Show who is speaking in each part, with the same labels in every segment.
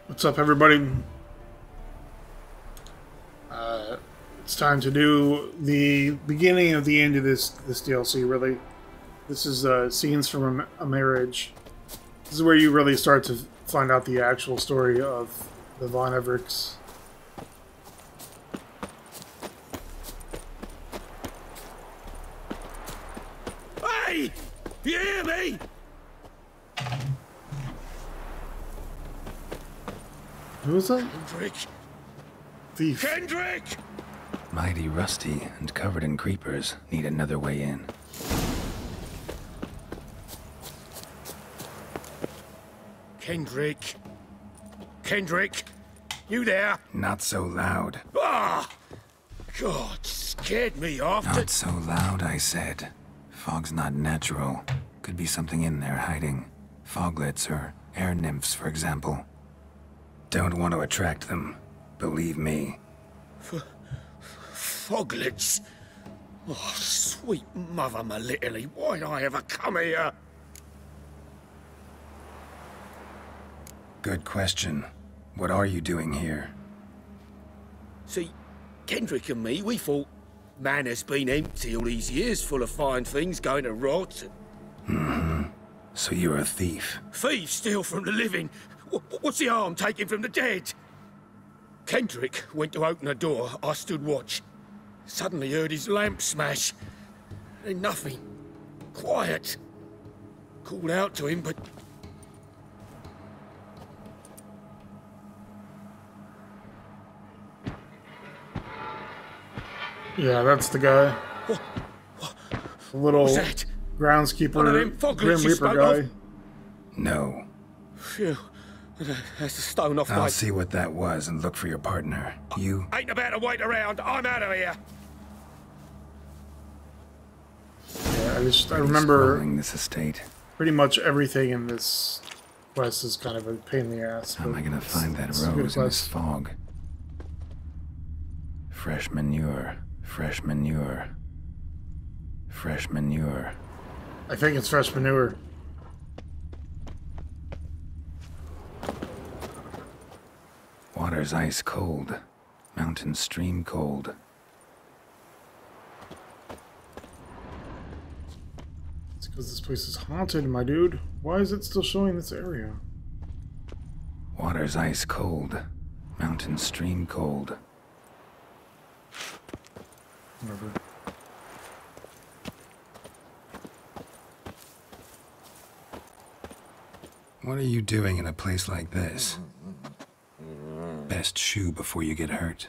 Speaker 1: What's up, everybody? It's time to do the beginning of the end of this DLC. Really, this is scenes from a marriage. This is where you really start to find out the actual story of the Von Everecs.
Speaker 2: Hey! You hear me?
Speaker 1: Who is that?
Speaker 2: Kendrick!
Speaker 1: Thief.
Speaker 2: Kendrick!
Speaker 3: Mighty rusty and covered in creepers. Need another way in.
Speaker 2: Kendrick! Kendrick! You there?
Speaker 3: Not so loud.
Speaker 2: Ah! God, scared me off.
Speaker 3: Not so loud, I said. Fog's not natural. Could be something in there hiding. Foglets or air nymphs, for example. Don't want to attract them. Believe me.
Speaker 2: Foglets? Oh, sweet mother, my little, why'd I ever come here?
Speaker 3: Good question. What are you doing here?
Speaker 2: See, Kendrick and me, we thought man has been empty all these years, full of fine things going to rot.
Speaker 3: So you're a thief.
Speaker 2: Thieves steal from the living. What's the harm taking from the dead? Kendrick went to open a door. I stood watch. Suddenly heard his lamp smash. Then nothing. Quiet. Called out to him, but...
Speaker 1: Yeah, that's the guy.
Speaker 2: What?
Speaker 1: The little
Speaker 2: What's that?
Speaker 1: groundskeeper,
Speaker 2: One of them foglets
Speaker 1: Grim
Speaker 2: you
Speaker 1: Reaper
Speaker 2: spoke
Speaker 1: guy.
Speaker 2: of?
Speaker 3: No.
Speaker 2: Phew. That's the stone off
Speaker 3: I'll
Speaker 2: my...
Speaker 3: see what that was and look for your partner. You...
Speaker 2: Ain't about to wait around. I'm out of here.
Speaker 1: Yeah, I remember
Speaker 3: Scrolling this estate.
Speaker 1: pretty much everything in this quest is kind of a pain in the ass.
Speaker 3: How am I gonna find that
Speaker 1: it's a good
Speaker 3: rose in this
Speaker 1: quest.
Speaker 3: fog? Fresh manure. Fresh manure. Fresh manure.
Speaker 1: I think it's fresh manure.
Speaker 3: Water's ice cold. Mountain stream cold.
Speaker 1: It's because this place is haunted, my dude. Why is it still showing this area?
Speaker 3: Water's ice cold. Mountain stream cold.
Speaker 1: Whatever.
Speaker 3: What are you doing in a place like this? Best shoe before you get hurt.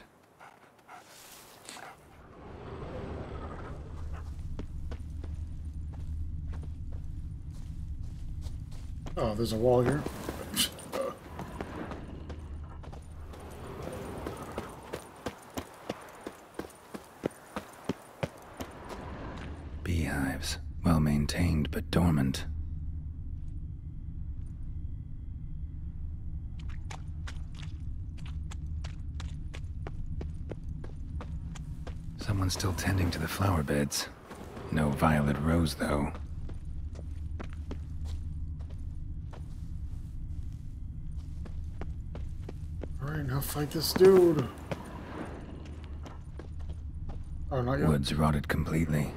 Speaker 1: Oh, there's a wall here.
Speaker 3: Beehives. Well maintained, but dormant. Someone's still tending to the flower beds. No violet rose, though.
Speaker 1: Alright, now fight this dude. Oh, not yet.
Speaker 3: Woods rotted completely.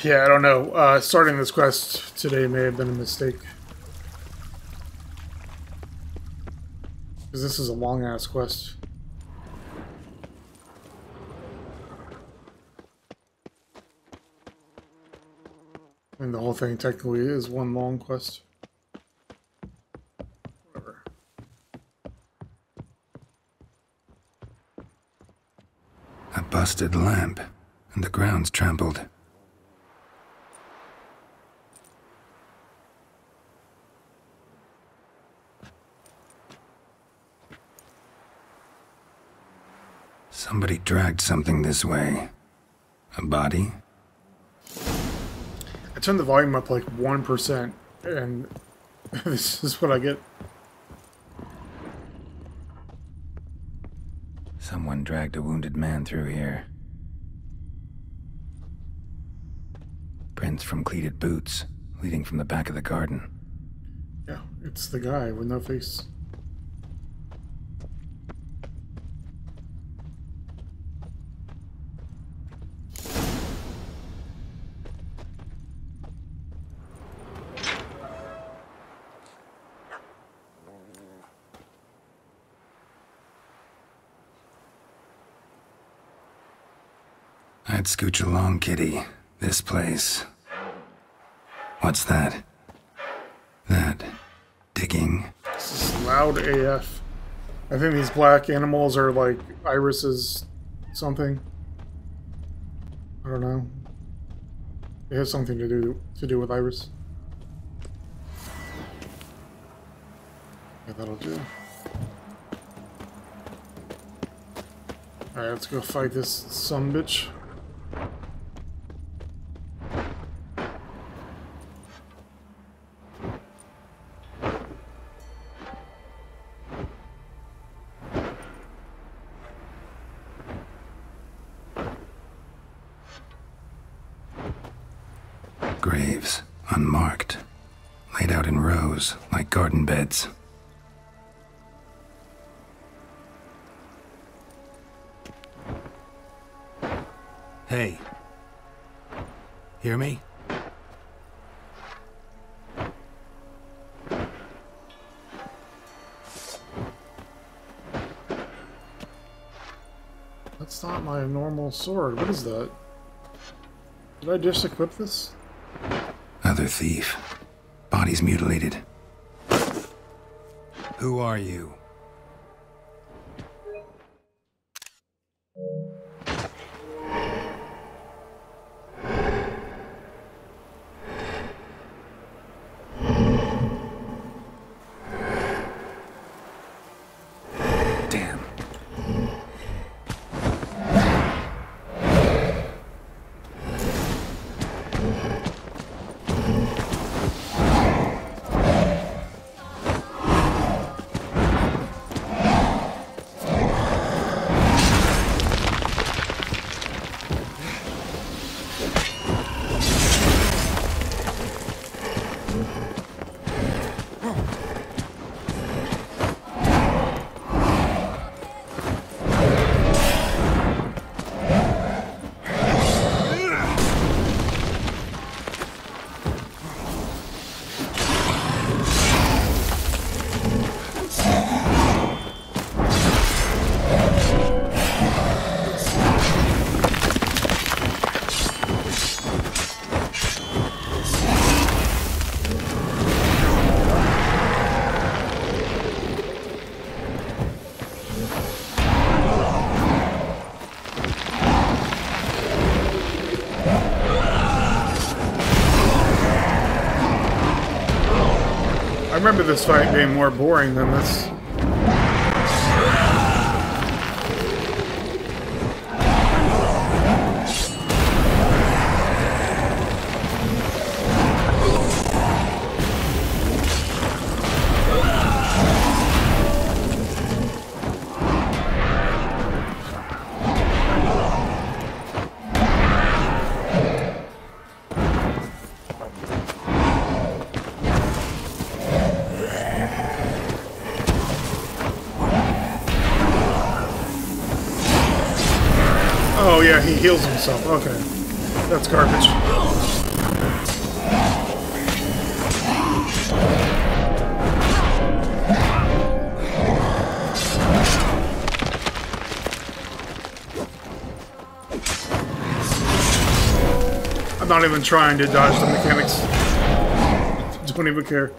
Speaker 1: Yeah, I don't know. Starting this quest today may have been a mistake. Because this is a long-ass quest. I mean, the whole thing technically is one long quest. Whatever.
Speaker 3: A busted lamp, and the ground's trampled. Somebody dragged something this way. A body?
Speaker 1: I turned the volume up like 1%, and this is what I get.
Speaker 3: Someone dragged a wounded man through here. Prints from cleated boots, leading from the back of the garden.
Speaker 1: Yeah, it's the guy with no face.
Speaker 3: I'd scooch along, kitty. This place. What's that? That digging?
Speaker 1: This is loud AF. I think these black animals are like irises something. I don't know. It has something to do with iris. Yeah, that'll do. Alright, let's go fight this sumbitch.
Speaker 3: Graves, unmarked, laid out in rows like garden beds. Hey. Hear me?
Speaker 1: That's not my normal sword. What is that? Did I just equip this?
Speaker 3: Other thief. Body's mutilated. Who are you? Damn.
Speaker 1: I remember this fight being more boring than this. Oh yeah, he heals himself. Okay. That's garbage. I'm not even trying to dodge the mechanics. Don't even care.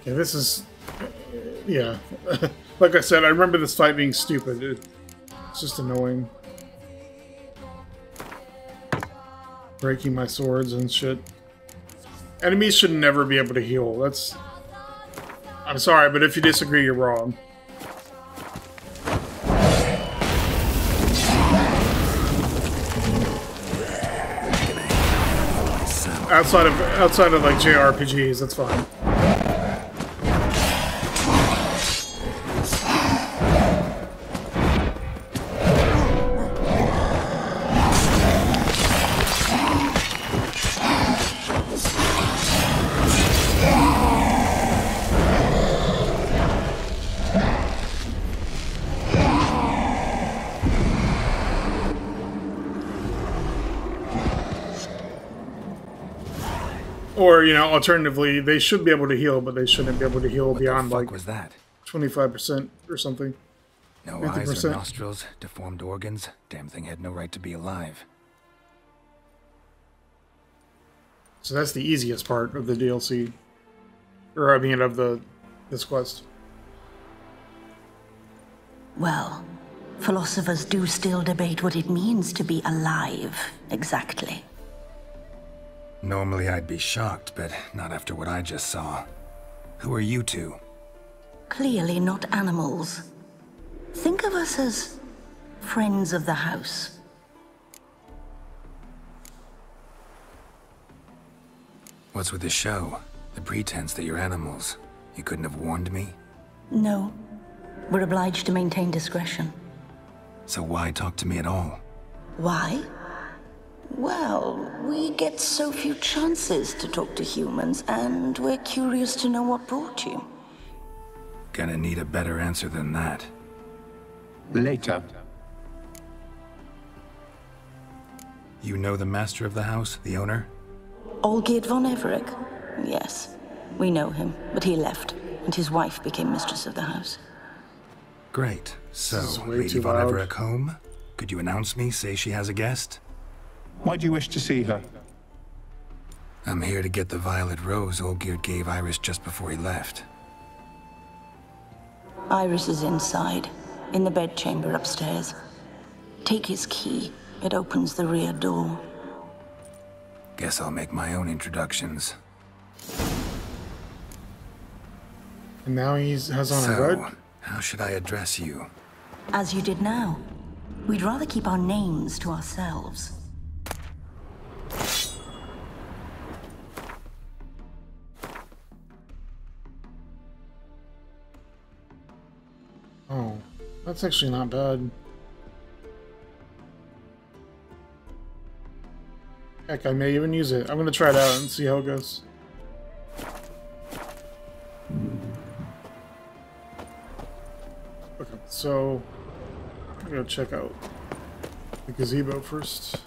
Speaker 1: Yeah, this is... Yeah. Like I said, I remember this fight being stupid. It's just annoying. Breaking my swords and shit. Enemies should never be able to heal. That's... I'm sorry, but if you disagree, you're wrong. Outside of like JRPGs, that's fine. Or, you know, alternatively, they should be able to heal, but they shouldn't be able to heal beyond, like,
Speaker 3: was that?
Speaker 1: 25% or something.
Speaker 3: No
Speaker 1: 50%.
Speaker 3: eyes or nostrils, deformed organs. Damn thing had no right to be alive.
Speaker 1: So that's the easiest part of the DLC. Or, I mean, of this quest.
Speaker 4: Well, philosophers do still debate what it means to be alive, exactly.
Speaker 3: Normally I'd be shocked, but not after what I just saw. Who are you two?
Speaker 4: Clearly not animals. Think of us as friends of the house.
Speaker 3: What's with the show? The pretense that you're animals. You couldn't have warned me?
Speaker 4: No. We're obliged to maintain discretion.
Speaker 3: So why talk to me at all?
Speaker 4: Why? Well, we get so few chances to talk to humans, and we're curious to know what brought you.
Speaker 3: Gonna need a better answer than that.
Speaker 5: Later.
Speaker 3: You know the master of the house, the owner?
Speaker 4: Olgierd von Everec? Yes. We know him, but he left, and his wife became mistress of the house.
Speaker 3: Great. So,
Speaker 1: This is way
Speaker 3: Lady
Speaker 1: too
Speaker 3: von
Speaker 1: loud.
Speaker 3: Everec home? Could you announce me, say she has a guest?
Speaker 5: Why do you wish to see her?
Speaker 3: I'm here to get the violet rose Olgierd gave Iris just before he left.
Speaker 4: Iris is inside, in the bedchamber upstairs. Take his key. It opens the rear door.
Speaker 3: Guess I'll make my own introductions.
Speaker 1: And now he has on a
Speaker 3: So,
Speaker 1: red.
Speaker 3: how should I address you?
Speaker 4: As you did now. We'd rather keep our names to ourselves.
Speaker 1: Oh, that's actually not bad. Heck, I may even use it. I'm gonna try it out and see how it goes. Okay, so I'm gonna check out the gazebo first.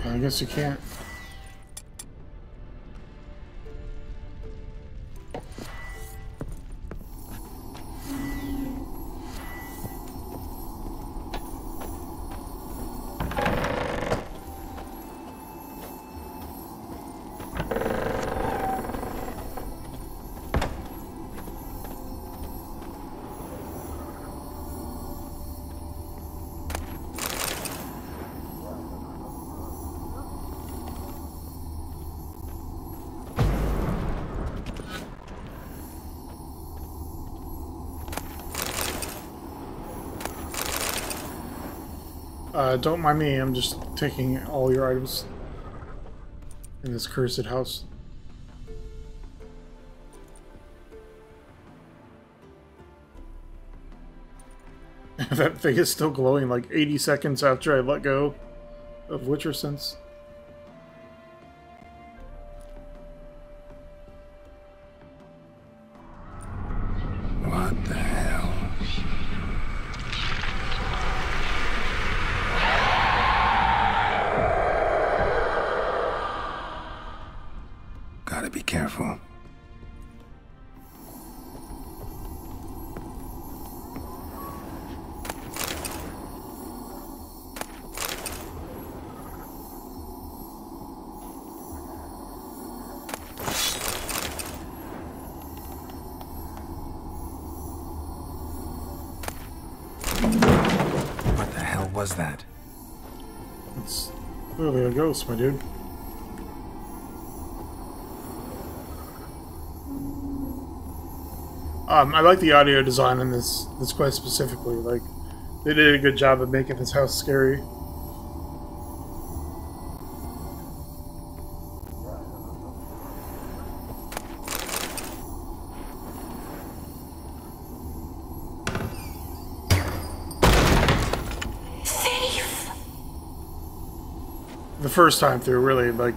Speaker 1: I guess you can't. Don't mind me, I'm just taking all your items in this cursed house. That thing is still glowing like 80 seconds after I let go of Witcher Sense.
Speaker 3: What the hell? Gotta be careful. What the hell was that?
Speaker 1: It's clearly a ghost, my dude. I like the audio design in this quest specifically. Like, they did a good job of making this house scary.
Speaker 4: Thief!
Speaker 1: The first time through, really, like,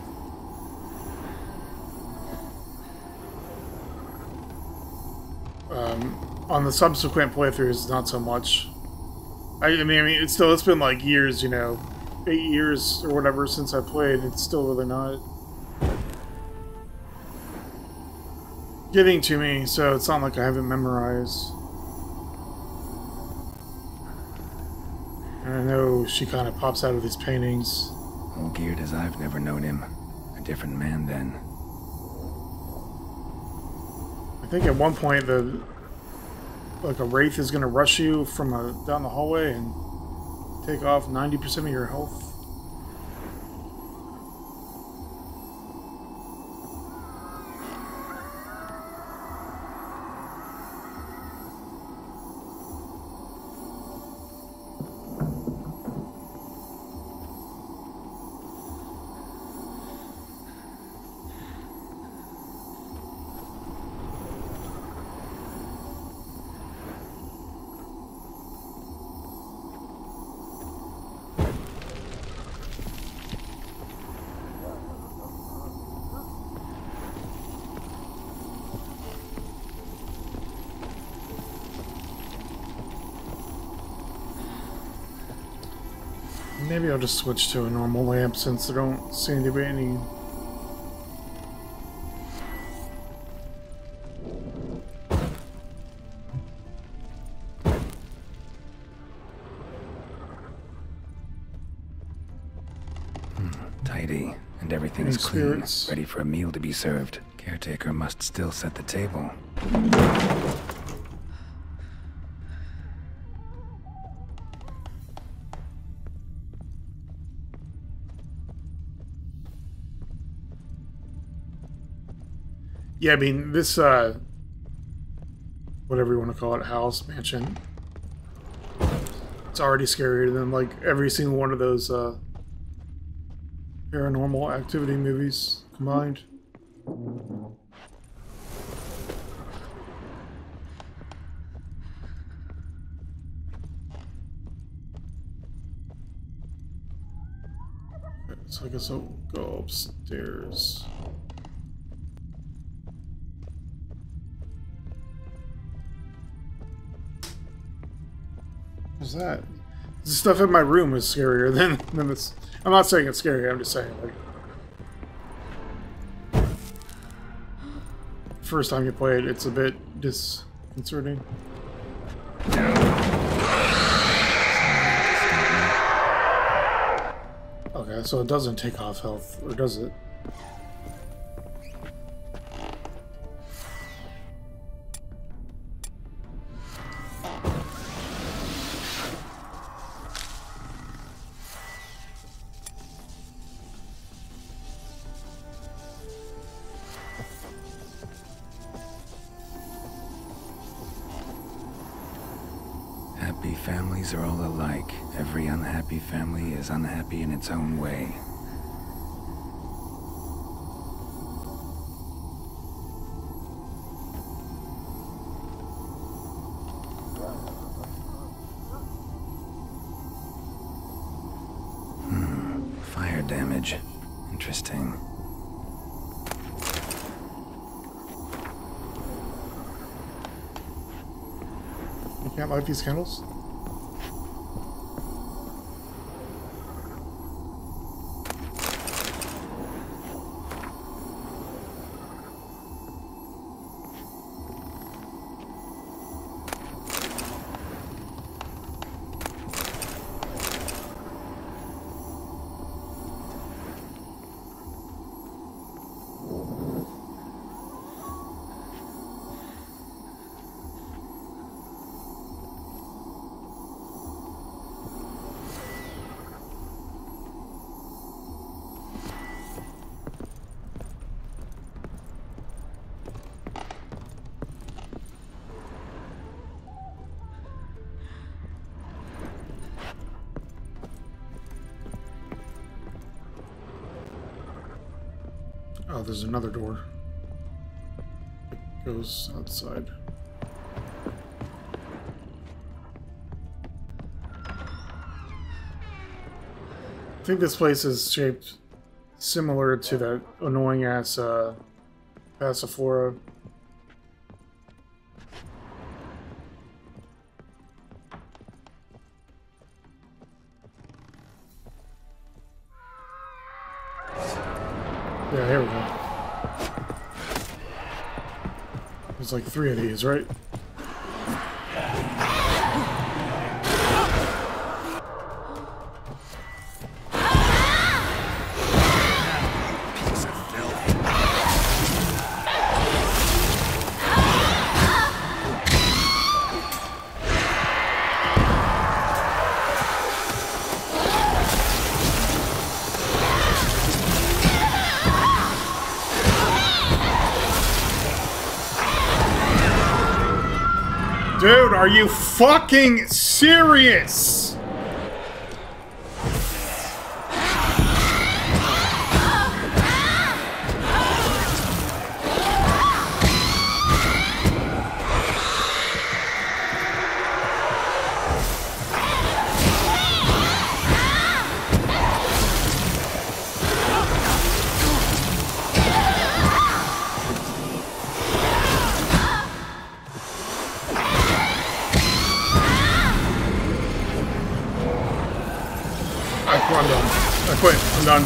Speaker 1: on the subsequent playthroughs, not so much. I mean, it's been like years, you know, 8 years or whatever since I played. It's still really not getting to me, so it's not like I haven't memorized. And I know she kind of pops out of these paintings.
Speaker 3: Olgierd as I've never known him. A different man then.
Speaker 1: I think at one point like a wraith is going to rush you from down the hallway and take off 90% of your health. Maybe I'll just switch to a normal lamp since there don't seem to be any.
Speaker 3: Tidy, and everything's
Speaker 1: Any
Speaker 3: clean,
Speaker 1: spirits?
Speaker 3: ready for a meal to be served. Caretaker must still set the table.
Speaker 1: Yeah, I mean, this, whatever you want to call it, house, mansion, it's already scarier than, like, every single one of those, paranormal activity movies combined. Okay, so I guess I'll go upstairs. What's that? The stuff in my room is scarier than this. I'm not saying it's scary, I'm just saying, like, first time you play it, it's a bit disconcerting. Okay, so it doesn't take off health, or does it?
Speaker 3: families are all alike. Every unhappy family is unhappy in its own way. Fire damage. Interesting.
Speaker 1: You can't light these candles? Oh, there's another door. It goes outside. I think this place is shaped similar to that annoying ass Passiflora. Yeah, here we go. There's like 3 of these, right? Dude, are you fucking serious? I'm done. I quit. I'm done.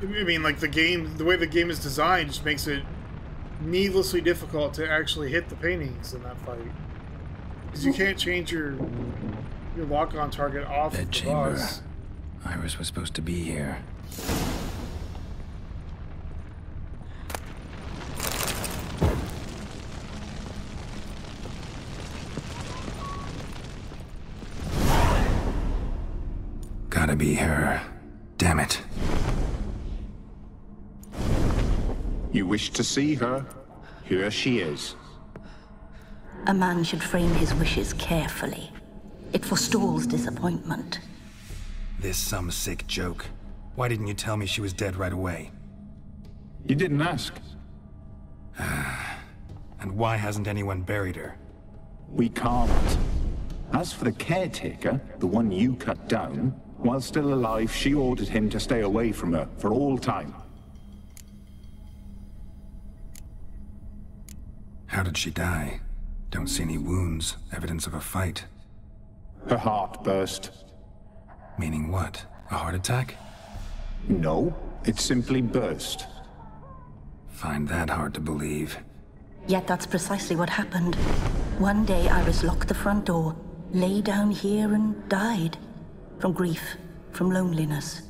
Speaker 1: I mean, like the way the game is designed just makes it needlessly difficult to actually hit the paintings in that fight. Because you can't change your lock-on target off
Speaker 3: That
Speaker 1: of the
Speaker 3: chamber.
Speaker 1: boss.
Speaker 3: Iris was supposed to be here. Gotta be her. Damn it.
Speaker 5: You wish to see her? Here she is.
Speaker 4: A man should frame his wishes carefully. It forestalls disappointment.
Speaker 3: This some sick joke. Why didn't you tell me she was dead right away?
Speaker 5: You didn't ask.
Speaker 3: And why hasn't anyone buried her?
Speaker 5: We can't. As for the caretaker, the one you cut down, while still alive, she ordered him to stay away from her for all time.
Speaker 3: How did she die? Don't see any wounds, evidence of a fight.
Speaker 5: Her heart burst.
Speaker 3: Meaning what? A heart attack?
Speaker 5: No, it simply burst.
Speaker 3: Find that hard to believe.
Speaker 4: Yet that's precisely what happened. One day Iris locked the front door, lay down here and died. From grief, from loneliness.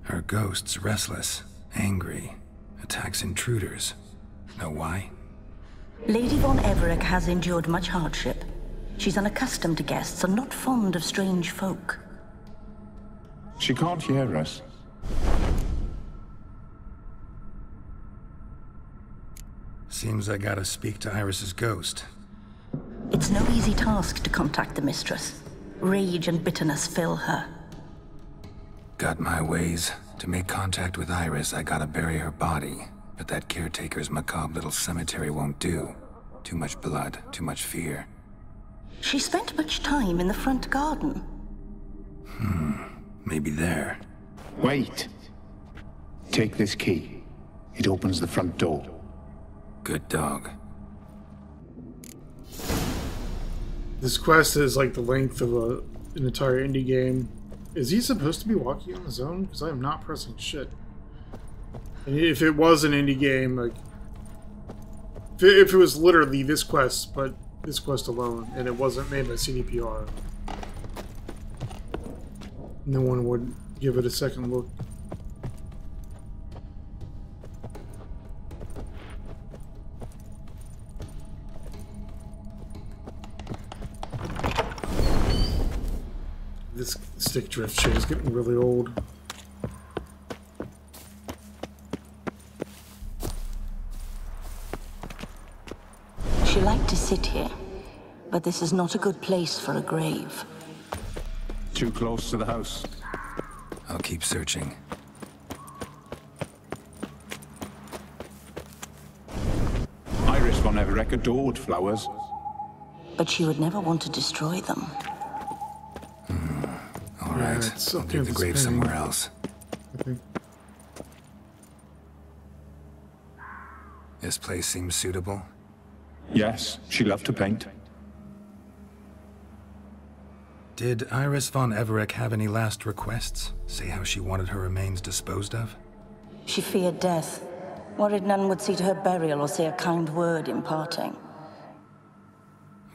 Speaker 3: Her ghost's restless, angry, attacks intruders. Know why?
Speaker 4: Lady von Everec has endured much hardship. She's unaccustomed to guests and not fond of strange folk.
Speaker 5: She can't hear us.
Speaker 3: Seems I gotta speak to Iris's ghost.
Speaker 4: It's no easy task to contact the mistress. Rage and bitterness fill her.
Speaker 3: Got my ways. To make contact with Iris, I gotta bury her body. But that caretaker's macabre little cemetery won't do. Too much blood, too much fear.
Speaker 4: She spent much time in the front garden.
Speaker 3: Maybe there.
Speaker 5: Wait. Take this key. It opens the front door.
Speaker 3: Good dog.
Speaker 1: This quest is like the length of an entire indie game. Is he supposed to be walking on his own? Because I am not pressing shit. And if it was an indie game, like... If it was literally this quest, but this quest alone, and it wasn't made by CDPR, no one would give it a second look. This stick drift shit is getting really old.
Speaker 4: She liked to sit here, but this is not a good place for a grave.
Speaker 5: Too close to the house.
Speaker 3: I'll keep searching.
Speaker 5: Iris von Everec adored flowers.
Speaker 4: But she would never want to destroy them.
Speaker 3: All right,
Speaker 1: it's
Speaker 3: I'll
Speaker 1: okay
Speaker 3: dig
Speaker 1: with
Speaker 3: the
Speaker 1: this
Speaker 3: grave
Speaker 1: painting.
Speaker 3: somewhere else.
Speaker 1: I think.
Speaker 3: This place seems suitable.
Speaker 5: Yes, she loved to paint.
Speaker 3: Did Iris von Everec have any last requests? Say how she wanted her remains disposed of?
Speaker 4: She feared death, worried none would see to her burial or say a kind word in parting.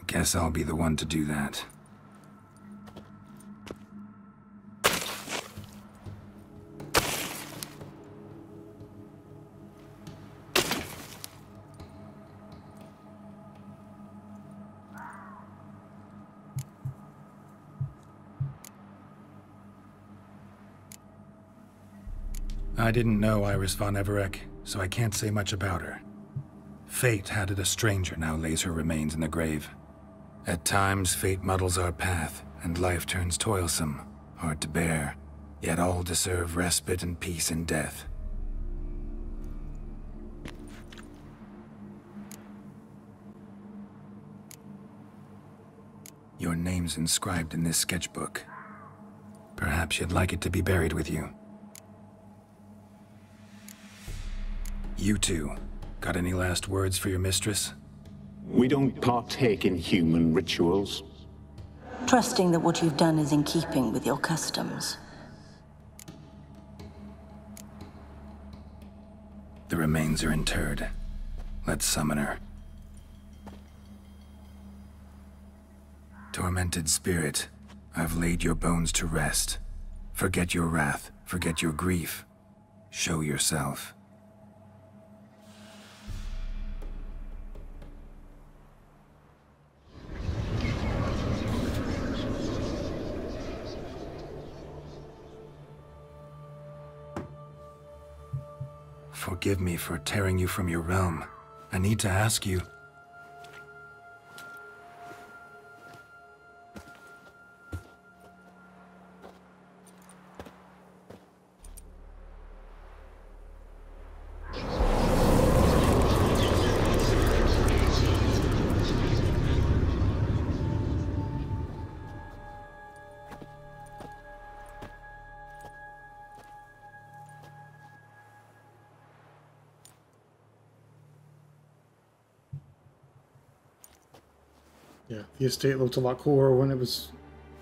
Speaker 3: Guess I'll be the one to do that. I didn't know Iris von Everec, so I can't say much about her. Fate had it a stranger now lays her remains in the grave. At times, fate muddles our path, and life turns toilsome, hard to bear, yet all deserve respite and peace in death. Your name's inscribed in this sketchbook. Perhaps you'd like it to be buried with you. You two, got any last words for your mistress?
Speaker 5: We don't partake in human rituals.
Speaker 4: Trusting that what you've done is in keeping with your customs.
Speaker 3: The remains are interred. Let's summon her. Tormented spirit, I've laid your bones to rest. Forget your wrath, forget your grief. Show yourself. Forgive me for tearing you from your realm. I need to ask you.
Speaker 1: Yeah, the estate looked a lot cooler when it was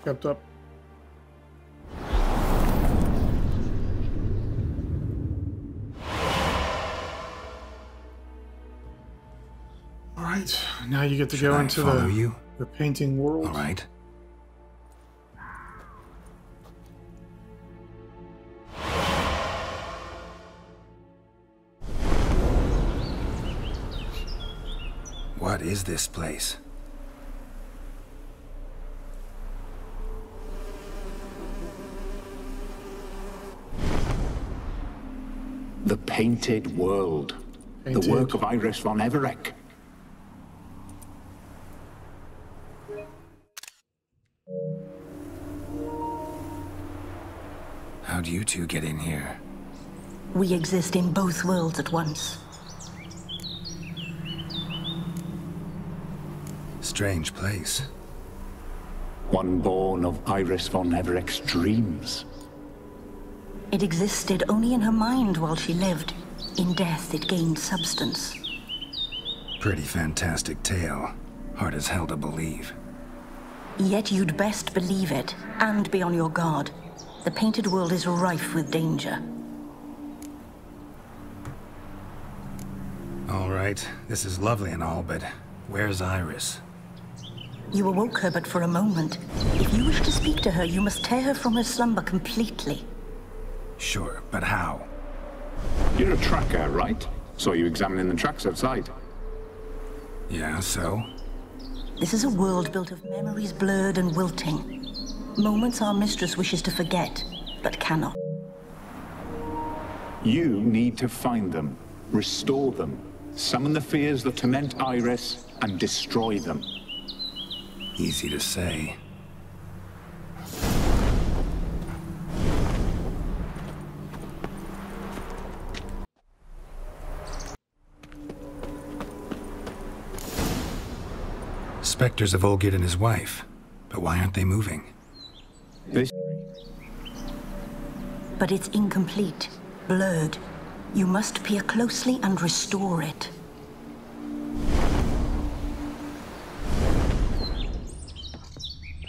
Speaker 1: kept up. All right, now you get to go into the painting world.
Speaker 3: All right. What is this place?
Speaker 5: The Painted World.
Speaker 1: Painted.
Speaker 5: The work of Iris von Everec.
Speaker 3: How'd you two get in here?
Speaker 4: We exist in both worlds at once.
Speaker 3: Strange place.
Speaker 5: One born of Iris von Everec's dreams.
Speaker 4: It existed only in her mind while she lived. In death, it gained substance.
Speaker 3: Pretty fantastic tale. Hard as hell to believe.
Speaker 4: Yet you'd best believe it, and be on your guard. The painted world is rife with danger.
Speaker 3: All right, this is lovely and all, but where's Iris?
Speaker 4: You awoke her but for a moment. If you wish to speak to her, you must tear her from her slumber completely.
Speaker 3: Sure, but how?
Speaker 5: You're a tracker, right? Saw you examining the tracks outside.
Speaker 3: Yeah, so?
Speaker 4: This is a world built of memories blurred and wilting. Moments our mistress wishes to forget, but cannot.
Speaker 5: You need to find them, restore them, summon the fears that torment Iris, and destroy them.
Speaker 3: Easy to say. Spectres of Olgierd and his wife. But why aren't they moving?
Speaker 4: But it's incomplete, blurred. You must peer closely and restore it.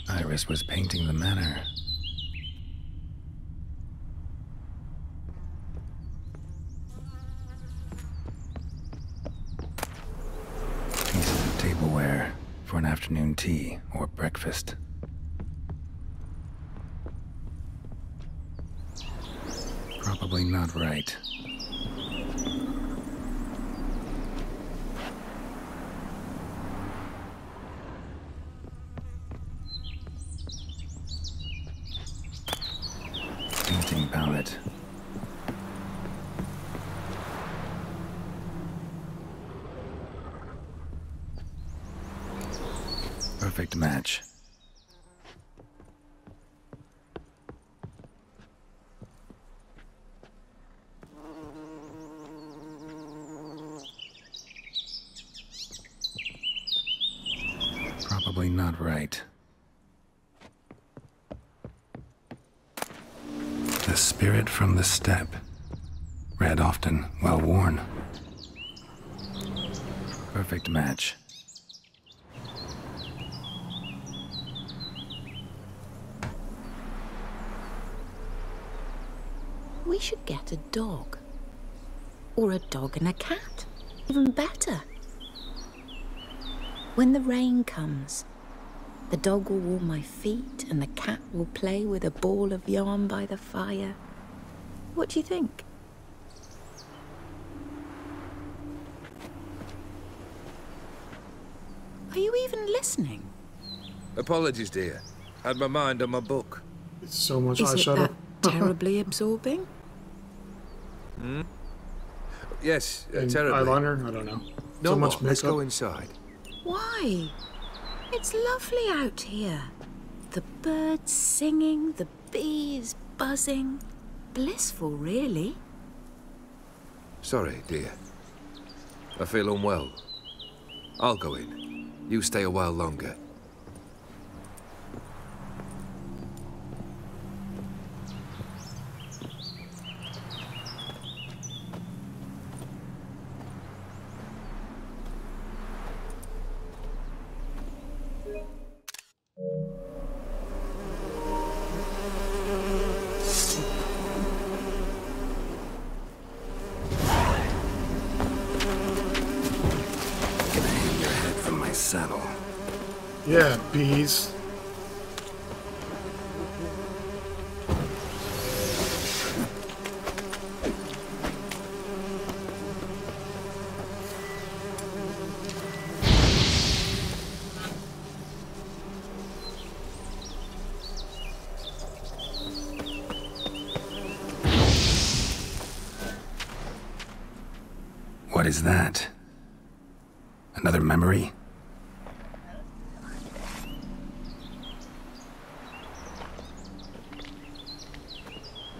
Speaker 3: Iris was painting the manor. Pieces of tableware for an afternoon tea or breakfast. Probably not right. Painting palette. Perfect match. Probably not right. The spirit from the steppe. Read often, well worn. Perfect match.
Speaker 6: We should get a dog. Or a dog and a cat. Even better. When the rain comes, the dog will warm my feet and the cat will play with a ball of yarn by the fire. What do you think? Are you even listening?
Speaker 7: Apologies, dear. Had my mind on my book.
Speaker 1: It's so much
Speaker 6: Is it
Speaker 1: eyeshadow.
Speaker 6: that terribly absorbing?
Speaker 7: Yes,
Speaker 1: And
Speaker 7: terribly.
Speaker 1: eyeliner? I don't know.
Speaker 7: No
Speaker 1: so
Speaker 7: more.
Speaker 1: much
Speaker 7: Let's
Speaker 1: makeup.
Speaker 7: go inside.
Speaker 6: Why? It's lovely out here. The birds singing, the bees buzzing. Blissful, really.
Speaker 7: Sorry, dear. I feel unwell. I'll go in. You stay a while longer.
Speaker 3: Saddle.
Speaker 1: Yeah, bees.
Speaker 3: What is that? Another memory?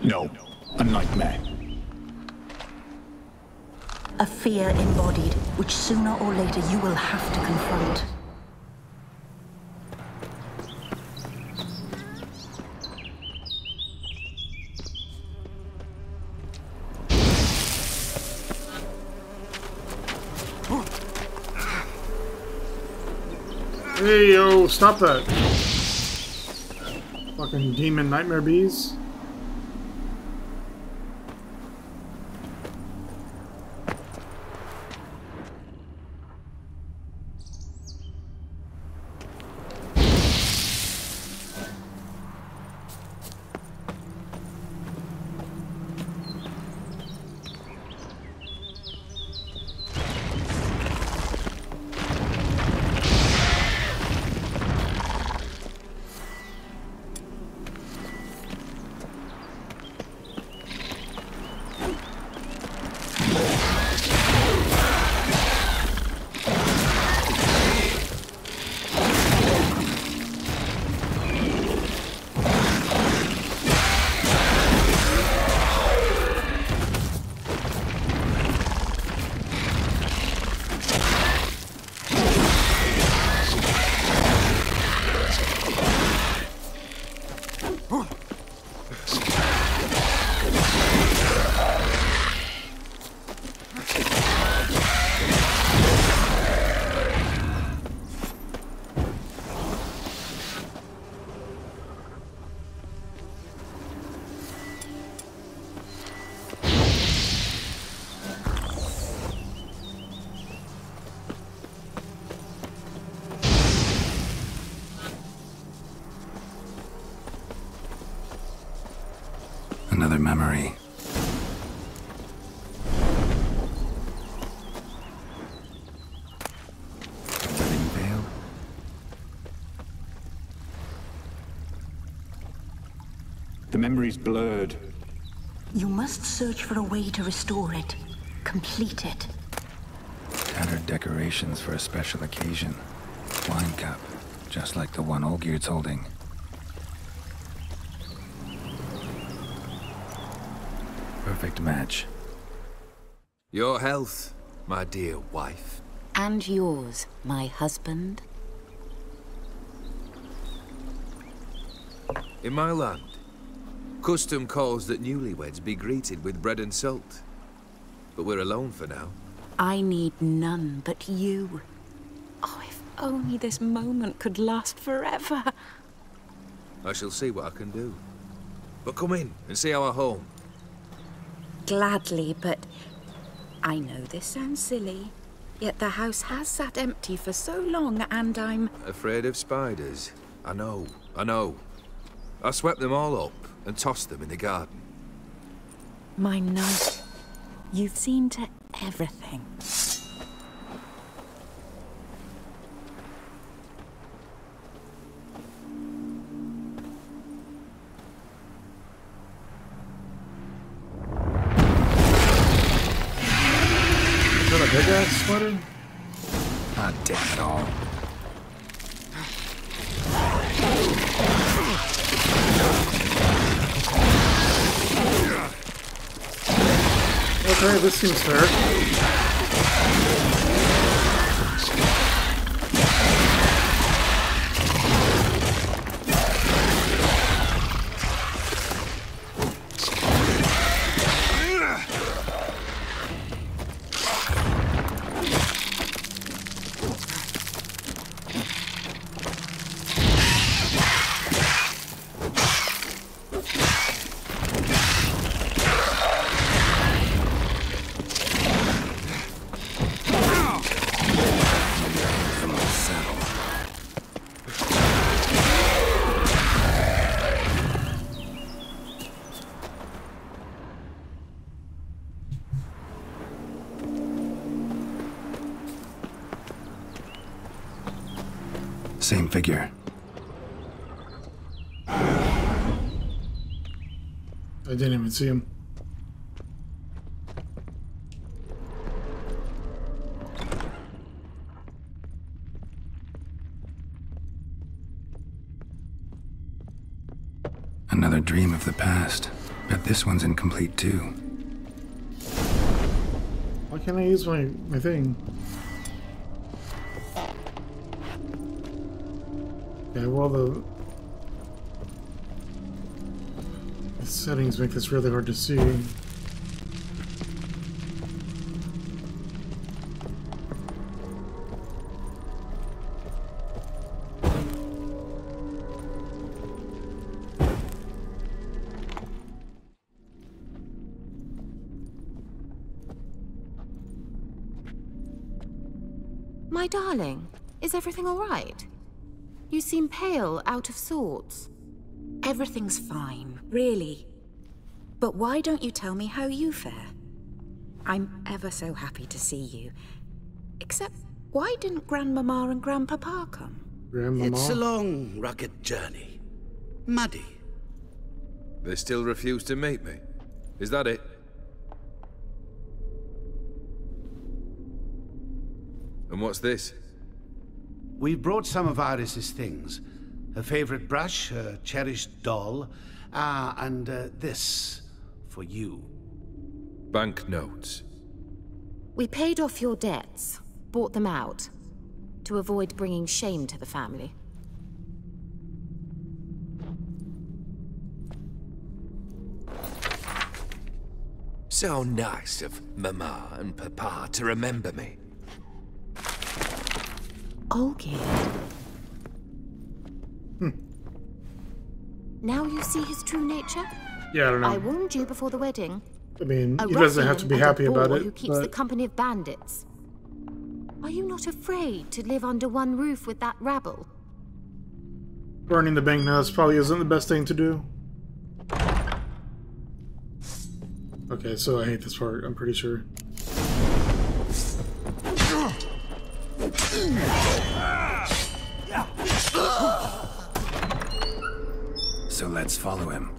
Speaker 5: No, a nightmare.
Speaker 4: A fear embodied, which sooner or later you will have to confront.
Speaker 1: Hey, yo, stop that. Fucking demon nightmare bees.
Speaker 3: Another memory. Wedding veil?
Speaker 5: The memory's blurred.
Speaker 4: You must search for a way to restore it. Complete it.
Speaker 3: Tattered decorations for a special occasion. Wine cup, just like the one Olgierd's holding. Perfect match.
Speaker 7: Your health, my dear wife.
Speaker 6: And yours, my husband.
Speaker 7: In my land, custom calls that newlyweds be greeted with bread and salt. But we're alone for now.
Speaker 6: I need none but you. Oh, if only this moment could last forever.
Speaker 7: I shall see what I can do. But come in and see our home.
Speaker 6: Gladly, but I know this sounds silly, yet the house has sat empty for so long and I'm...
Speaker 7: Afraid of spiders? I know. I swept them all up and tossed them in the garden.
Speaker 6: My knight, you've seen to everything.
Speaker 1: Is that a big ass spider?
Speaker 3: Ah, damn it all.
Speaker 1: Okay, this seems fair.
Speaker 3: Same figure.
Speaker 1: I didn't even see him.
Speaker 3: Another dream of the past. Bet this one's incomplete too.
Speaker 1: Why can't I use my thing? Yeah, well, the settings make this really hard to see.
Speaker 6: My darling, is everything all right? You seem pale, out of sorts. Everything's fine, really. But why don't you tell me how you fare? I'm ever so happy to see you. Except, why didn't Grandmama and Grandpapa come?
Speaker 1: Grandmama?
Speaker 8: It's a long, rugged journey. Muddy.
Speaker 7: They still refuse to meet me. Is that it? And what's this?
Speaker 8: We brought some of Iris's things. Her favorite brush, her cherished doll, and this for you.
Speaker 7: Banknotes.
Speaker 6: We paid off your debts, bought them out, to avoid bringing shame to the family.
Speaker 7: So nice of Mama and Papa to remember me.
Speaker 6: Olgierd. Now you see his true nature?
Speaker 1: Yeah, I don't know.
Speaker 6: I warned you before the wedding.
Speaker 1: I mean,
Speaker 6: A
Speaker 1: he doesn't have to
Speaker 6: ruffian
Speaker 1: be
Speaker 6: and a
Speaker 1: happy about
Speaker 6: boor
Speaker 1: it,
Speaker 6: who keeps the
Speaker 1: but
Speaker 6: company of bandits. Are you not afraid to live under one roof with that rabble?
Speaker 1: burning the banknotes probably isn't the best thing to do. Okay, so I hate this part, I'm pretty sure.
Speaker 3: So let's follow him.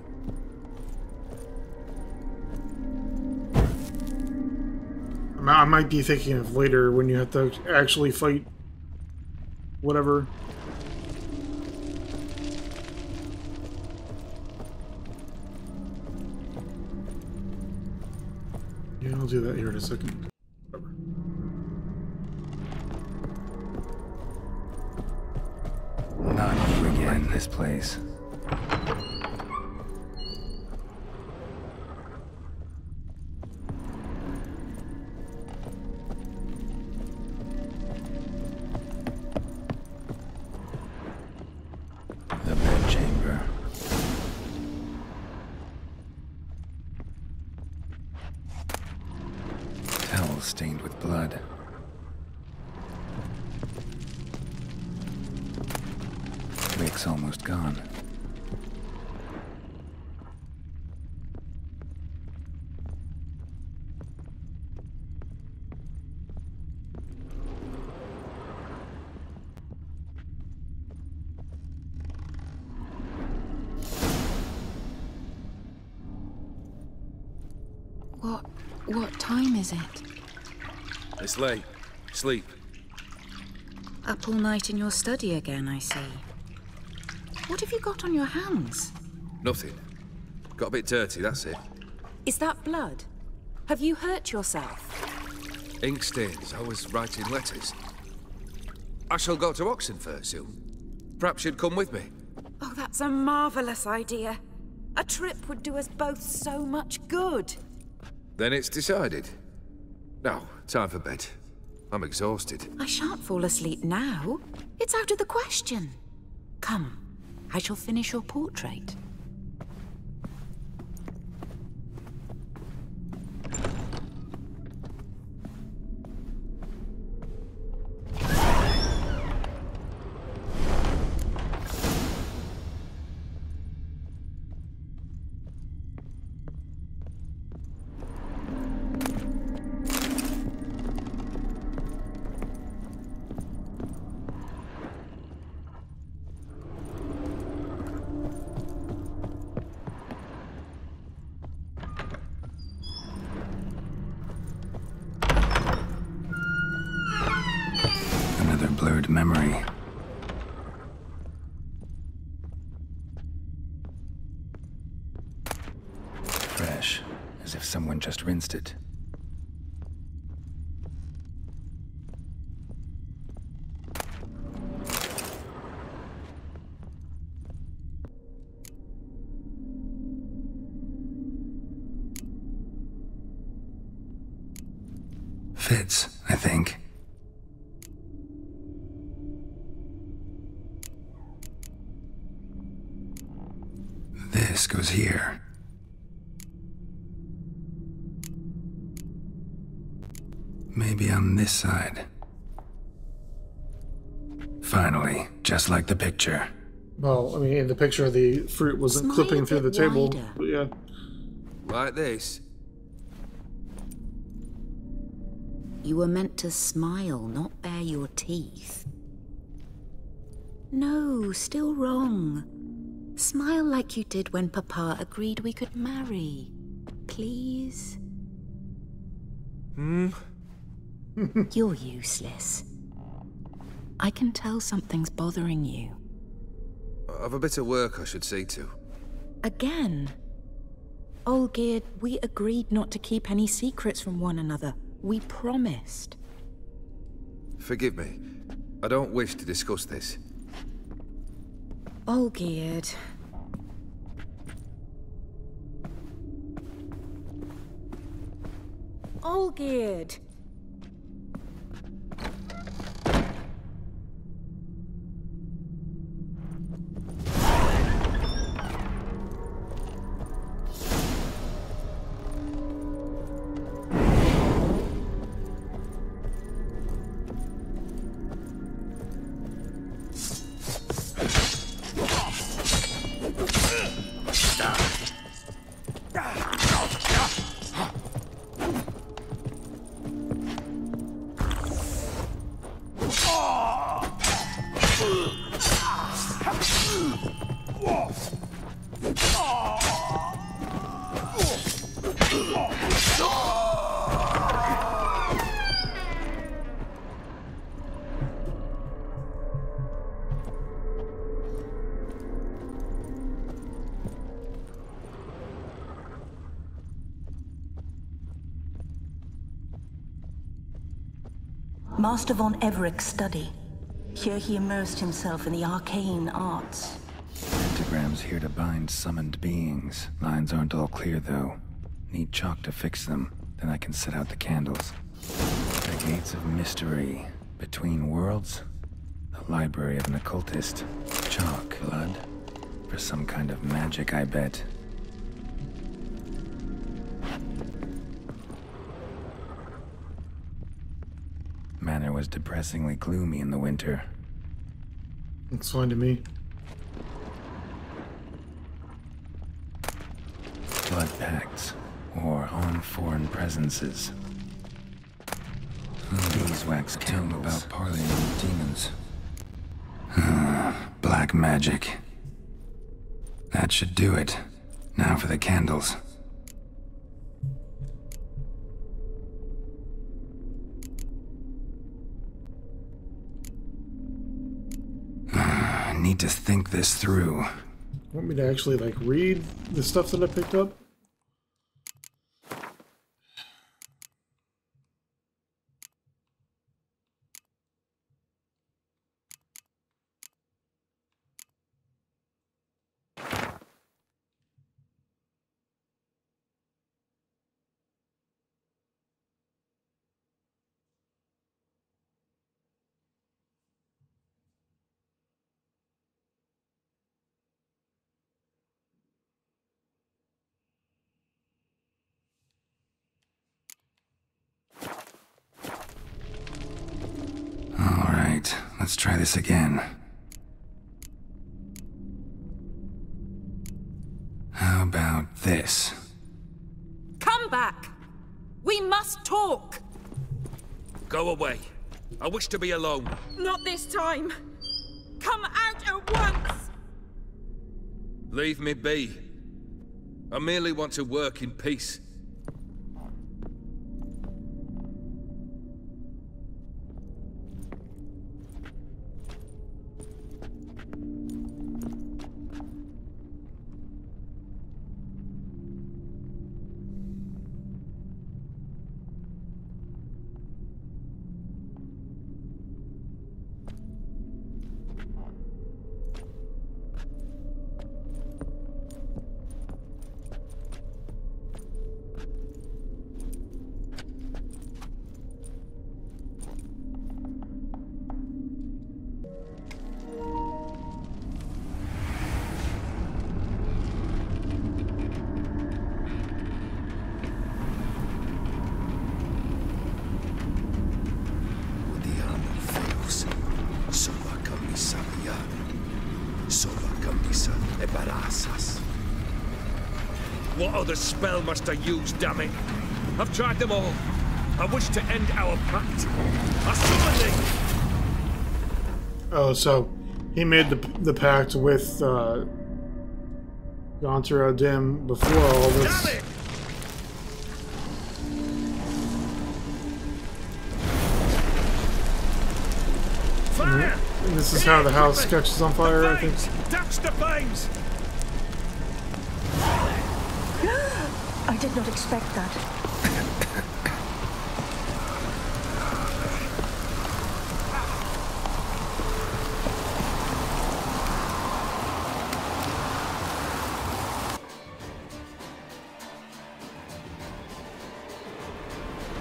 Speaker 1: I might be thinking of later when you have to actually fight whatever. Yeah, I'll do that here in a second. Whatever.
Speaker 3: Not you again, this place. The bedchamber. All stained with blood. Wick's almost gone.
Speaker 6: What time is it?
Speaker 7: It's late. Sleep.
Speaker 6: Up all night in your study again, I see. What have you got on your hands?
Speaker 7: Nothing. Got a bit dirty, that's it.
Speaker 6: Is that blood? Have you hurt yourself?
Speaker 7: Ink stains. I was writing letters. I shall go to Oxenfurt soon. Perhaps you'd come with me.
Speaker 6: Oh, that's a marvelous idea. A trip would do us both so much good.
Speaker 7: Then it's decided. Now, time for bed. I'm exhausted.
Speaker 6: I shan't fall asleep now. It's out of the question. Come, I shall finish your portrait.
Speaker 3: Blurred memory. Fresh, as if someone just rinsed it. Fits, I think. This goes here. Maybe on this side. Finally, just like the picture.
Speaker 1: Well, I mean, in the picture, the fruit wasn't
Speaker 6: Smile
Speaker 1: clipping
Speaker 6: a
Speaker 1: through the
Speaker 6: bit
Speaker 1: table.
Speaker 6: wider.
Speaker 1: But yeah.
Speaker 7: Like this.
Speaker 6: You were meant to smile, not bare your teeth. No, still wrong. Smile like you did when Papa agreed we could marry. Please? You're useless. I can tell something's bothering you.
Speaker 7: I've a bit of work I should see to.
Speaker 6: Again? Olgierd, we agreed not to keep any secrets from one another. We promised.
Speaker 7: Forgive me. I don't wish to discuss this.
Speaker 6: Olgierd. Olgierd!
Speaker 4: Master von Everec's study. Here he immersed himself in the arcane arts.
Speaker 3: Pentagrams here to bind summoned beings. Lines aren't all clear, though. Need chalk to fix them, then I can set out the candles. The gates of mystery. Between worlds? The library of an occultist. Chalk. Blood? For some kind of magic, I bet. manor was depressingly gloomy in the winter.
Speaker 1: It's fine to me.
Speaker 3: Blood pacts, or on foreign presences. Beeswax tomb about parlaying with demons. Black magic. That should do it. Now for the candles. I need to think this through.
Speaker 1: Want me to actually, like, read the stuff that I picked up?
Speaker 3: Let's try this again. How about this?
Speaker 9: Come back! We must talk!
Speaker 2: Go away. I wish to be alone.
Speaker 9: Not this time! Come out at once!
Speaker 2: Leave me be. I merely want to work in peace. What other spell must I use, damn it? I've tried them all. I wish to end our pact. I summon thee!
Speaker 1: Oh, so he made the pact with Gonter Dim before all this.
Speaker 2: Damn it! Fire!
Speaker 1: And this is how the house catches on fire, I think.
Speaker 2: Touch the flames!
Speaker 4: I did not expect that.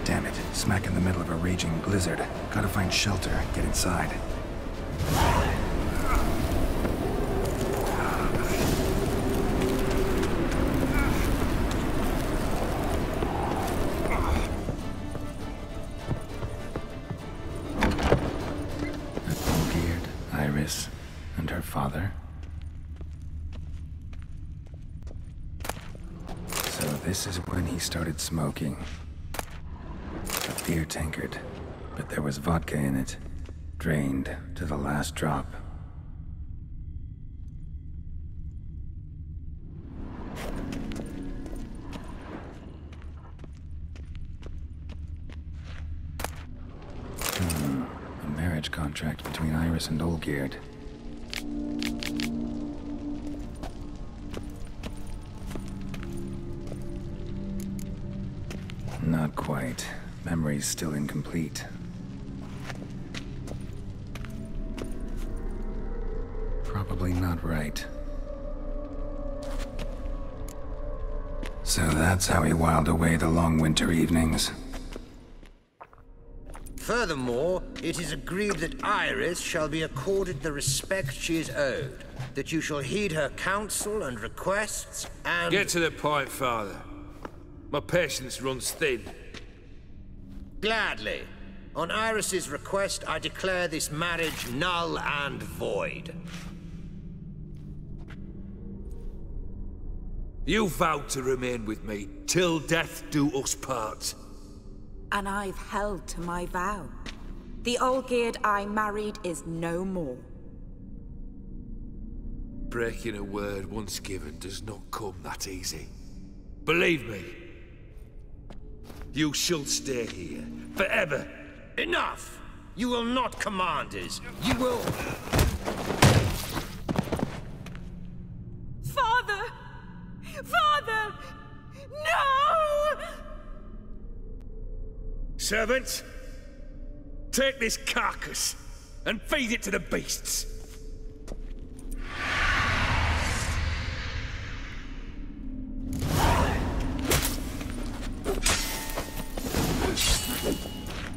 Speaker 3: Damn it. Smack in the middle of a raging blizzard. Gotta find shelter, get inside. Olgierd, Iris, and her father. So this is when he started smoking. A beer tankard, but there was vodka in it, drained to the last drop. A marriage contract between Iris and Olgierd. Not quite. Memory's still incomplete. Probably not right. So that's how he whiled away the long winter evenings.
Speaker 10: Furthermore, it is agreed that Iris shall be accorded the respect she is owed, that you shall heed her counsel and requests, and...
Speaker 2: Get to the point, Father. My patience runs thin.
Speaker 10: Gladly. On Iris's request, I declare this marriage null and void.
Speaker 7: You vowed to remain with me till death do us part.
Speaker 6: And I've held to my vow. The Olgierd I married is no more.
Speaker 7: Breaking a word once given does not come that easy. Believe me, you shall stay here forever.
Speaker 10: Enough! You will not command us. You will...
Speaker 9: Father! Father! No!
Speaker 7: Servants, take this carcass and feed it to the beasts.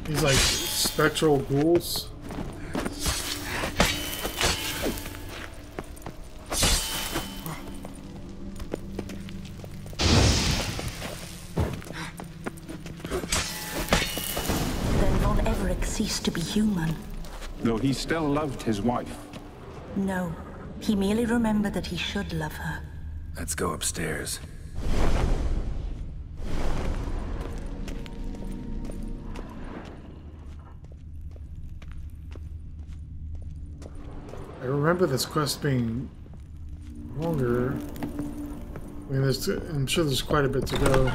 Speaker 1: These like spectral ghouls.
Speaker 4: Then Von Everec ceased to be human.
Speaker 5: Though he still loved his wife.
Speaker 4: No, he merely remembered that he should love her.
Speaker 3: Let's go upstairs.
Speaker 1: I remember this quest being longer. I mean, I'm sure there's quite a bit to go.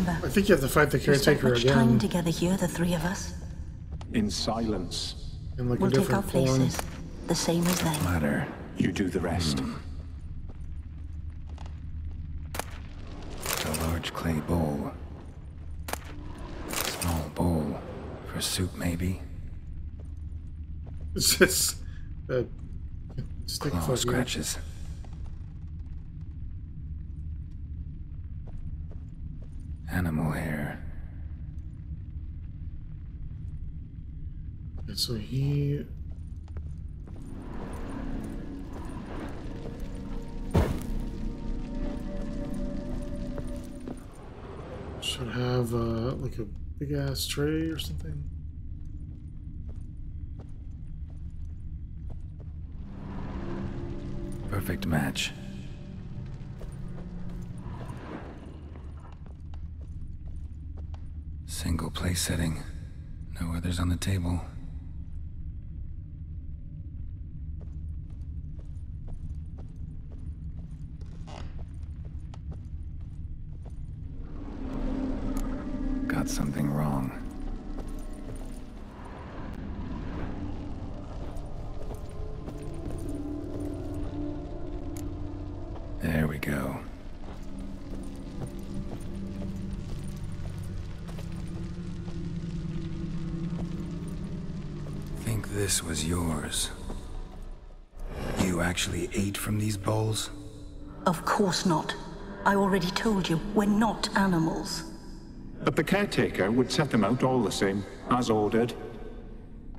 Speaker 1: I think you have to fight the caretaker
Speaker 4: we spent much time
Speaker 1: again.
Speaker 4: together here, the three of us.
Speaker 5: In silence.
Speaker 1: In like
Speaker 4: We'll
Speaker 1: a
Speaker 4: take our
Speaker 1: different form.
Speaker 4: places, the same as them.
Speaker 3: Ladder.
Speaker 5: You do the rest.
Speaker 3: A large clay bowl. Small bowl. For soup, maybe?
Speaker 1: It's just stick
Speaker 3: Claw
Speaker 1: fuck
Speaker 3: scratches. Animal hair.
Speaker 1: Okay, so he... should have like a big ass tray or something.
Speaker 3: Perfect match. Single place setting. No others on the table. Got something wrong. There we go. Think this was yours. You actually ate from these bowls?
Speaker 4: Of course not. I already told you, we're not animals.
Speaker 5: But the caretaker would set them out all the same, as ordered.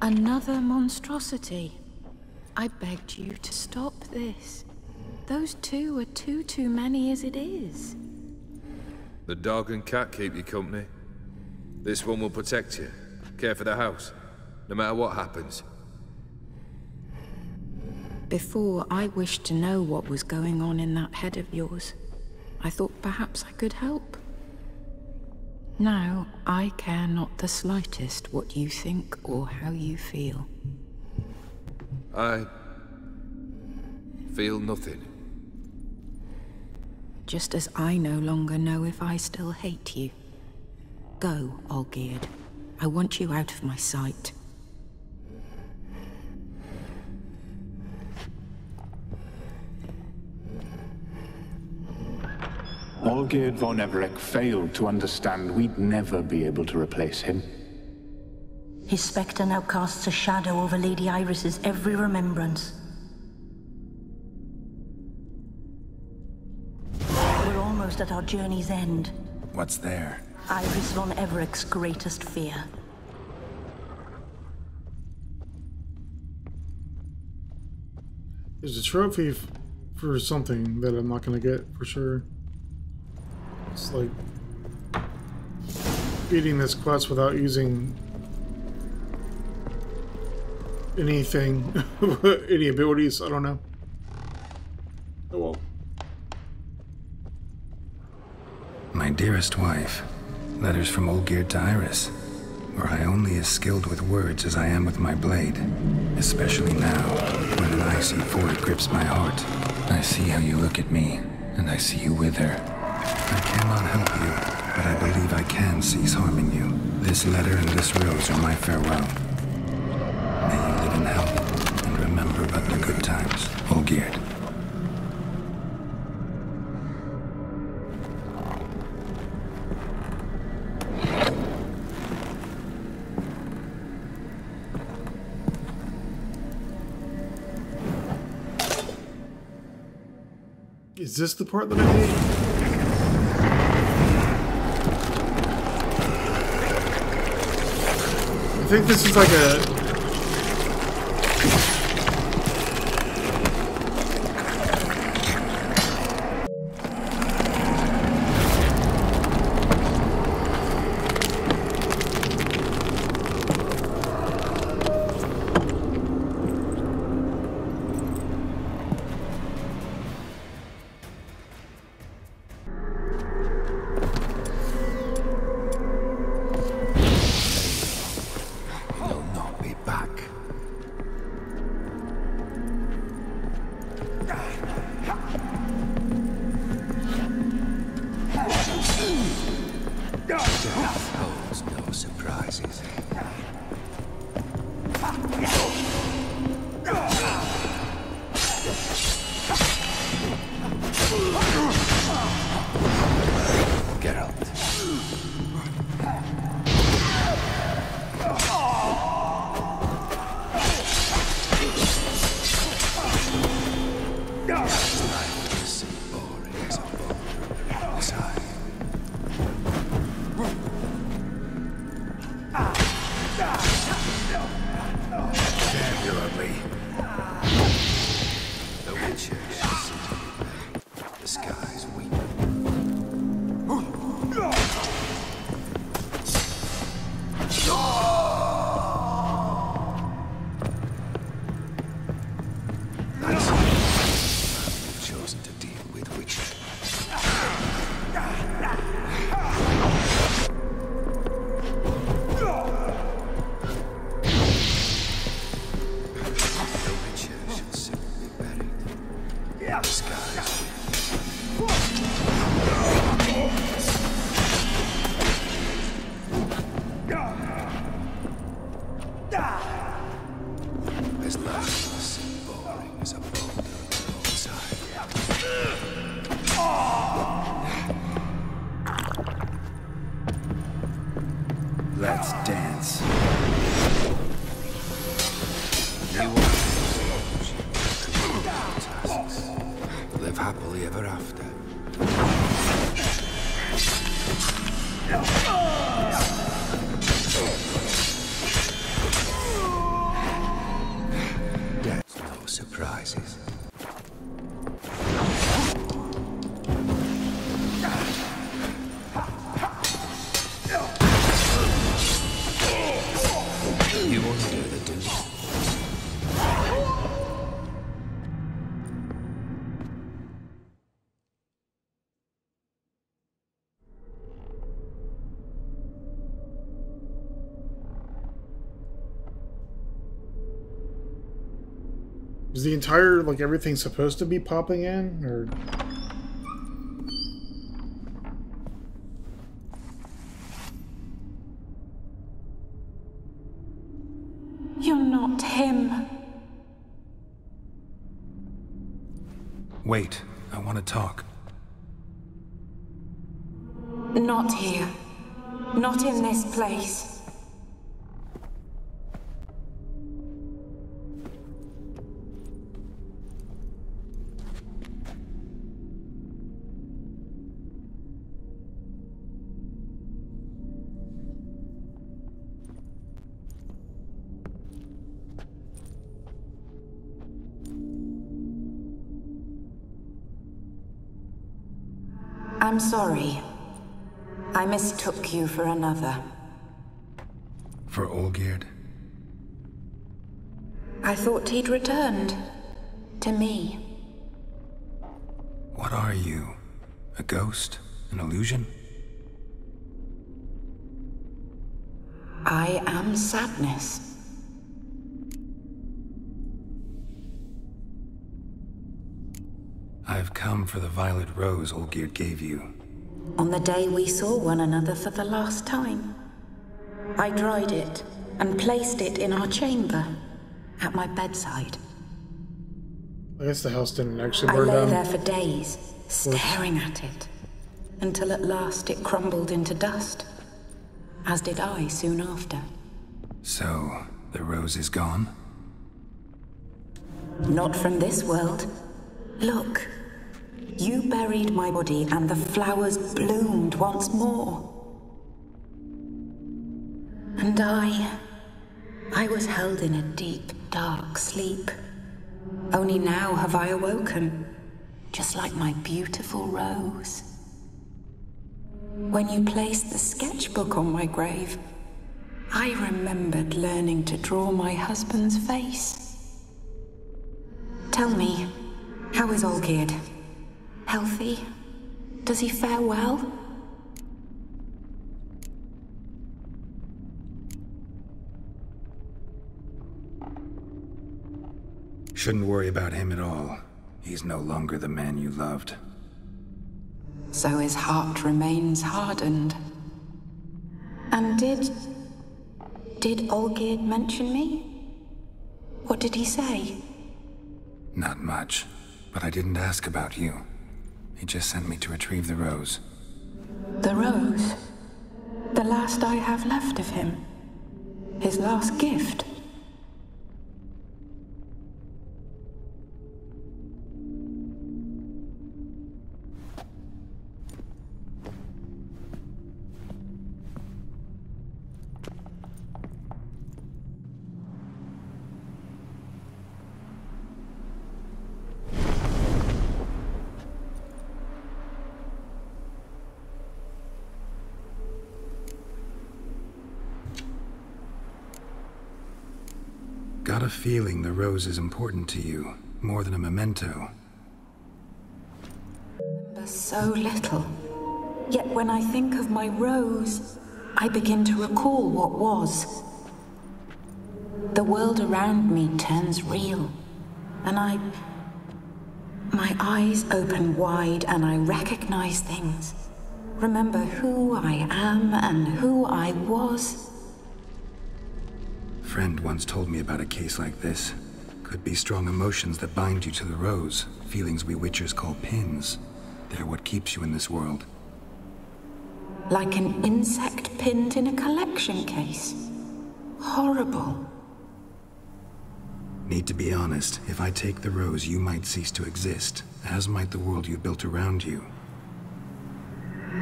Speaker 6: Another monstrosity. I begged you to stop this. Those two are too many as it is.
Speaker 7: The dog and cat keep you company. This one will protect you, care for the house, no matter what happens.
Speaker 6: Before, I wished to know what was going on in that head of yours. I thought perhaps I could help. Now, I care not the slightest what you think or how you feel.
Speaker 7: I feel nothing.
Speaker 6: Just as I no longer know if I still hate you. Go, Olgierd. I want you out of my sight.
Speaker 5: Olgierd von Everec failed to understand we'd never be able to replace him.
Speaker 4: His spectre now casts a shadow over Lady Iris's every remembrance. We're almost at our journey's end.
Speaker 3: What's there?
Speaker 4: Iris von Everec's greatest fear.
Speaker 1: There's a trophy for something that I'm not gonna get for sure. It's like beating this quest without using anything, any abilities. I don't know. Oh well.
Speaker 3: My dearest wife, letters from Olgierd to Iris, where I only as skilled with words as I am with my blade, especially now, when an icy void grips my heart. I see how you look at me, and I see you with her. I cannot help you, but I believe I can cease harming you. This letter and this rose are my farewell. May you live in health, and remember but the good times, Olgierd.
Speaker 1: Is this the part that I hate? I think this is like a...
Speaker 3: Let's dance.
Speaker 7: Live happily ever after. Death, no surprises. You want to do the do?
Speaker 1: Is the entire, like, everything supposed to be popping in, or...
Speaker 9: You're not him.
Speaker 3: Wait, I want to talk.
Speaker 9: Not here. Not in this place.
Speaker 6: I'm sorry. I mistook you for another.
Speaker 3: For Olgierd?
Speaker 6: I thought he'd returned. To me.
Speaker 3: What are you? A ghost? An illusion?
Speaker 6: I am sadness.
Speaker 3: I've come for the violet rose Olgierd gave you.
Speaker 6: On the day we saw one another for the last time, I dried it and placed it in our chamber, at my bedside.
Speaker 1: I guess the house didn't actually
Speaker 6: I
Speaker 1: burn
Speaker 6: lay
Speaker 1: down.
Speaker 6: there for days, staring at it, until at last it crumbled into dust, as did I soon after.
Speaker 3: So, the rose is gone?
Speaker 6: Not from this world. Look, you buried my body and the flowers bloomed once more. And I was held in a deep, dark sleep. Only now have I awoken, just like my beautiful rose. When you placed the sketchbook on my grave, I remembered learning to draw my husband's face. Tell me, how is Olgierd? Healthy? Does he fare well?
Speaker 3: Shouldn't worry about him at all. He's no longer the man you loved.
Speaker 6: So his heart remains hardened. And did Olgierd mention me? What did he say?
Speaker 3: Not much, but I didn't ask about you. He just sent me to retrieve the rose.
Speaker 6: The rose? The last I have left of him? His last gift?
Speaker 3: Got a feeling the rose is important to you, more than a memento.
Speaker 6: Remember so little. Yet when I think of my rose, I begin to recall what was. The world around me turns real, and my eyes open wide and I recognize things. Remember who I am and who I was.
Speaker 3: A friend once told me about a case like this. Could be strong emotions that bind you to the rose, feelings we witchers call pins. They're what keeps you in this world.
Speaker 6: Like an insect pinned in a collection case. Horrible.
Speaker 3: Need to be honest, if I take the rose, you might cease to exist, as might the world you built around you.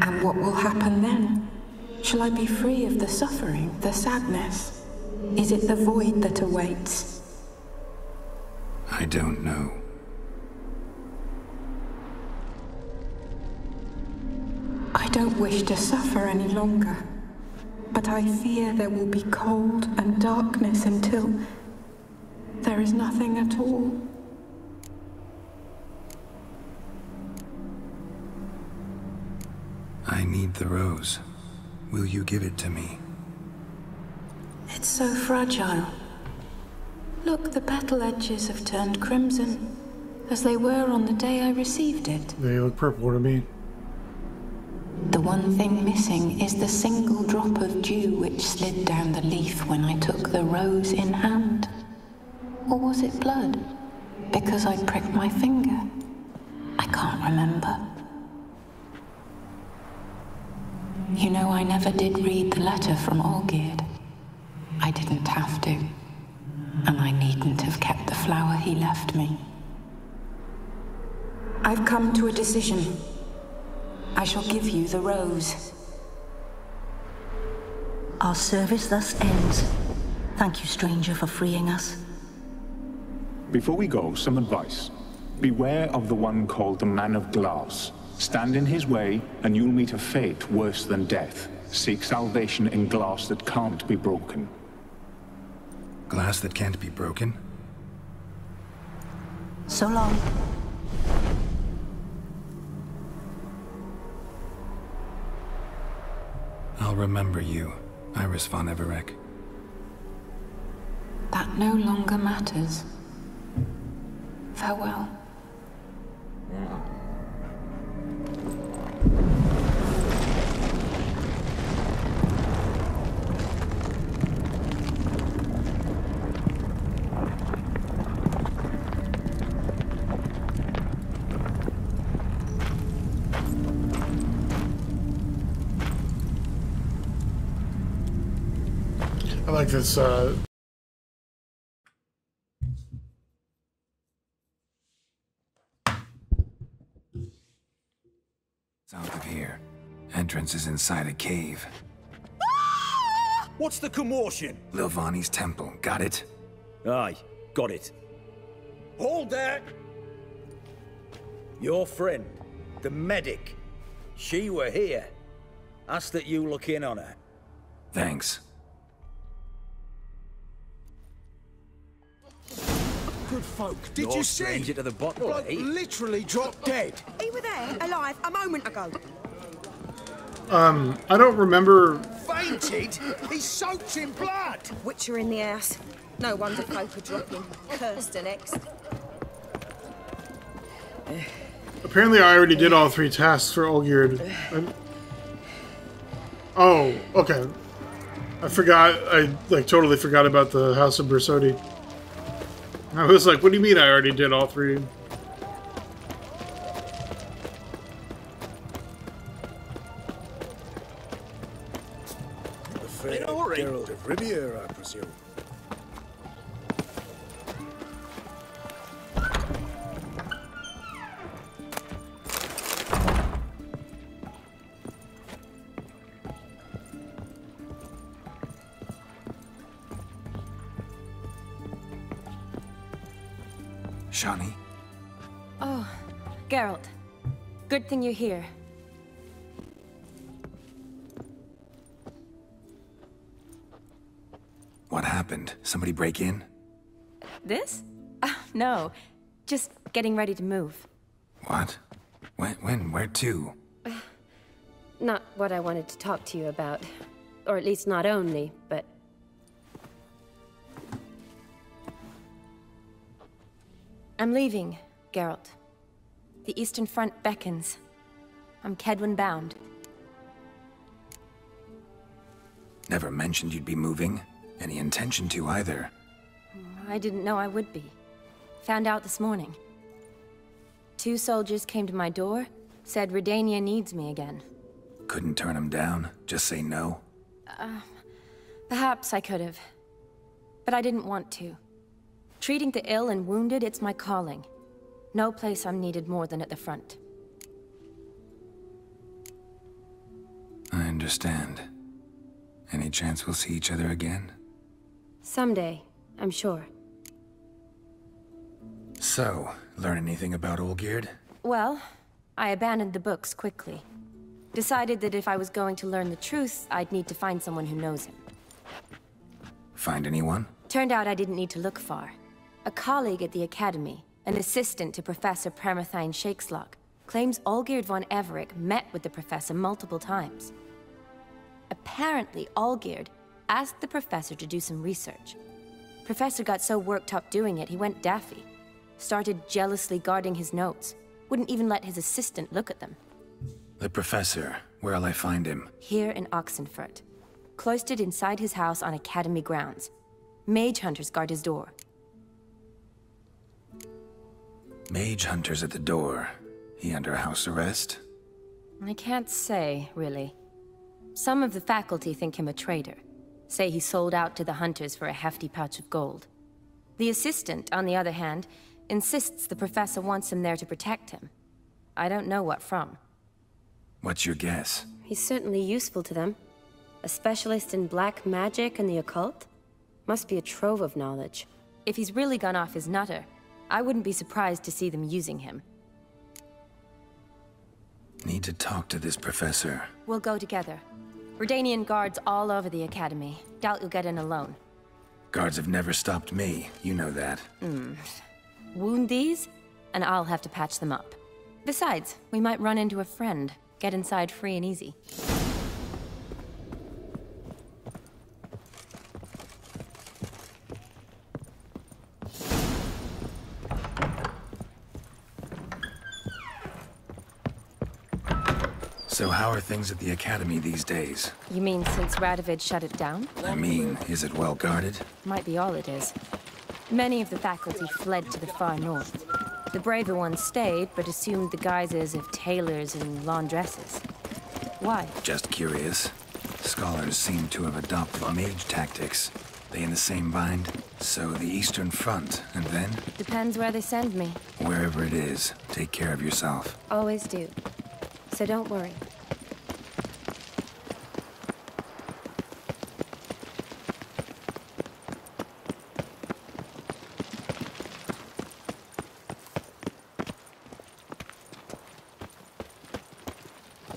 Speaker 6: And what will happen then? Shall I be free of the suffering, the sadness? Is it the void that awaits?
Speaker 3: I don't know.
Speaker 6: I don't wish to suffer any longer, but I fear there will be cold and darkness until there is nothing at all.
Speaker 3: I need the rose. Will you give it to me?
Speaker 6: It's so fragile. Look, the petal edges have turned crimson, as they were on the day I received it.
Speaker 1: They look purple to me.
Speaker 6: The one thing missing is the single drop of dew which slid down the leaf when I took the rose in hand. Or was it blood? Because I pricked my finger? I can't remember. You know, I never did read the letter from Olgierd. I didn't have to. And I needn't have kept the flower he left me. I've come to a decision. I shall give you the rose.
Speaker 4: Our service thus ends. Thank you, stranger, for freeing us.
Speaker 5: Before we go, some advice. Beware of the one called the Man of Glass. Stand in his way, and you'll meet a fate worse than death. Seek salvation in glass that can't be broken.
Speaker 3: Glass that can't be broken?
Speaker 4: So long.
Speaker 3: I'll remember you, Iris von Everec.
Speaker 6: That no longer matters. Farewell.
Speaker 1: I like this,
Speaker 3: South of here. Entrance is inside a cave.
Speaker 11: What's the commotion?
Speaker 3: Lilvani's temple, got it?
Speaker 11: Aye, got it. Hold there! Your friend, the medic, she were here. Ask that you look in on her.
Speaker 3: Thanks.
Speaker 2: Good folk, did
Speaker 11: You're
Speaker 2: you see?
Speaker 11: stranger to the bottle,
Speaker 2: Bloke
Speaker 11: eh?
Speaker 2: literally dropped dead.
Speaker 9: He were there, alive, a moment ago.
Speaker 1: I don't remember.
Speaker 2: Fainted? He's soaked in blood.
Speaker 9: Witcher in the house. No wonder folk are dropping. Cursed and next.
Speaker 1: Apparently, I already did all 3 tasks for Olgierd. Oh, okay. I forgot. I totally forgot about the House of Bersodi. I was like, "What do you mean? I already did all 3?"
Speaker 2: The fair Geralt of Riviera, I presume.
Speaker 3: Shani?
Speaker 12: Oh, Geralt. Good thing you're here.
Speaker 3: What happened? Somebody break in?
Speaker 12: This? No. Just getting ready to move.
Speaker 3: What? When? Where to?
Speaker 12: Not what I wanted to talk to you about. Or at least not only, but... I'm leaving, Geralt. The Eastern Front beckons. I'm Kedwin bound.
Speaker 3: Never mentioned you'd be moving. Any intention to either.
Speaker 12: I didn't know I would be. Found out this morning. 2 soldiers came to my door, said Redania needs me again.
Speaker 3: Couldn't turn him down? Just say no?
Speaker 12: Perhaps I could have. But I didn't want to. Treating the ill and wounded, it's my calling. No place I'm needed more than at the front.
Speaker 3: I understand. Any chance we'll see each other again?
Speaker 12: Someday, I'm sure.
Speaker 3: So, learn anything about Olgierd?
Speaker 12: Well, I abandoned the books quickly. Decided that if I was going to learn the truth, I'd need to find someone who knows him.
Speaker 3: Find anyone?
Speaker 12: Turned out I didn't need to look far. A colleague at the Academy, an assistant to Professor Premathine Shakeslog, claims Olgierd von Everec met with the professor multiple times. Apparently, Olgierd asked the professor to do some research. Professor got so worked up doing it, he went daffy. Started jealously guarding his notes. Wouldn't even let his assistant look at them.
Speaker 3: The professor. Where'll I find him?
Speaker 12: Here in Oxenfurt. Cloistered inside his house on Academy grounds. Mage hunters guard his door.
Speaker 3: Mage hunters at the door. He under house arrest?
Speaker 12: I can't say, really. Some of the faculty think him a traitor. Say he sold out to the hunters for a hefty pouch of gold. The assistant, on the other hand, insists the professor wants him there to protect him. I don't know what from.
Speaker 3: What's your guess?
Speaker 12: He's certainly useful to them. A specialist in black magic and the occult? Must be a trove of knowledge. If he's really gone off his nutter, I wouldn't be surprised to see them using him.
Speaker 3: Need to talk to this professor.
Speaker 12: We'll go together. Redanian guards all over the academy. Doubt you'll get in alone.
Speaker 3: Guards have never stopped me, you know that.
Speaker 12: Wound these, and I'll have to patch them up. Besides, we might run into a friend. Get inside free and easy.
Speaker 3: So how are things at the academy these days?
Speaker 12: You mean since Radovid shut it down?
Speaker 3: I mean, is it well guarded?
Speaker 12: Might be all it is. Many of the faculty fled to the far north. The braver ones stayed, but assumed the guises of tailors and laundresses. Why?
Speaker 3: Just curious. Scholars seem to have adopted mage tactics. They in the same bind? So the Eastern Front, and then?
Speaker 12: Depends where they send me.
Speaker 3: Wherever it is, take care of yourself.
Speaker 12: Always do. So don't worry.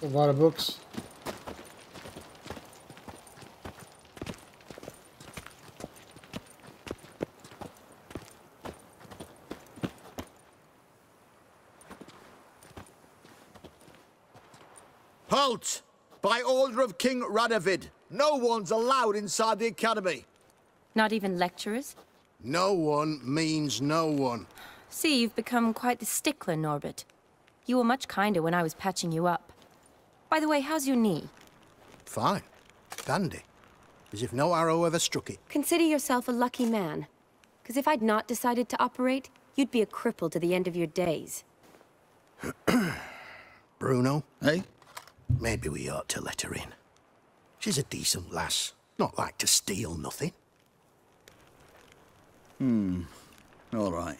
Speaker 1: A lot of books.
Speaker 13: Halt! By order of King Radovid, no one's allowed inside the academy.
Speaker 12: Not even lecturers?
Speaker 13: No one means no one.
Speaker 12: See, you've become quite the stickler, Norbert. You were much kinder when I was patching you up. By the way, how's your knee?
Speaker 13: Fine. Dandy. As if no arrow ever struck it.
Speaker 12: Consider yourself a lucky man. Because if I'd not decided to operate, you'd be a cripple to the end of your days.
Speaker 13: Bruno? Eh? Maybe we ought to let her in. She's a decent lass. Not like to steal nothing.
Speaker 14: All right.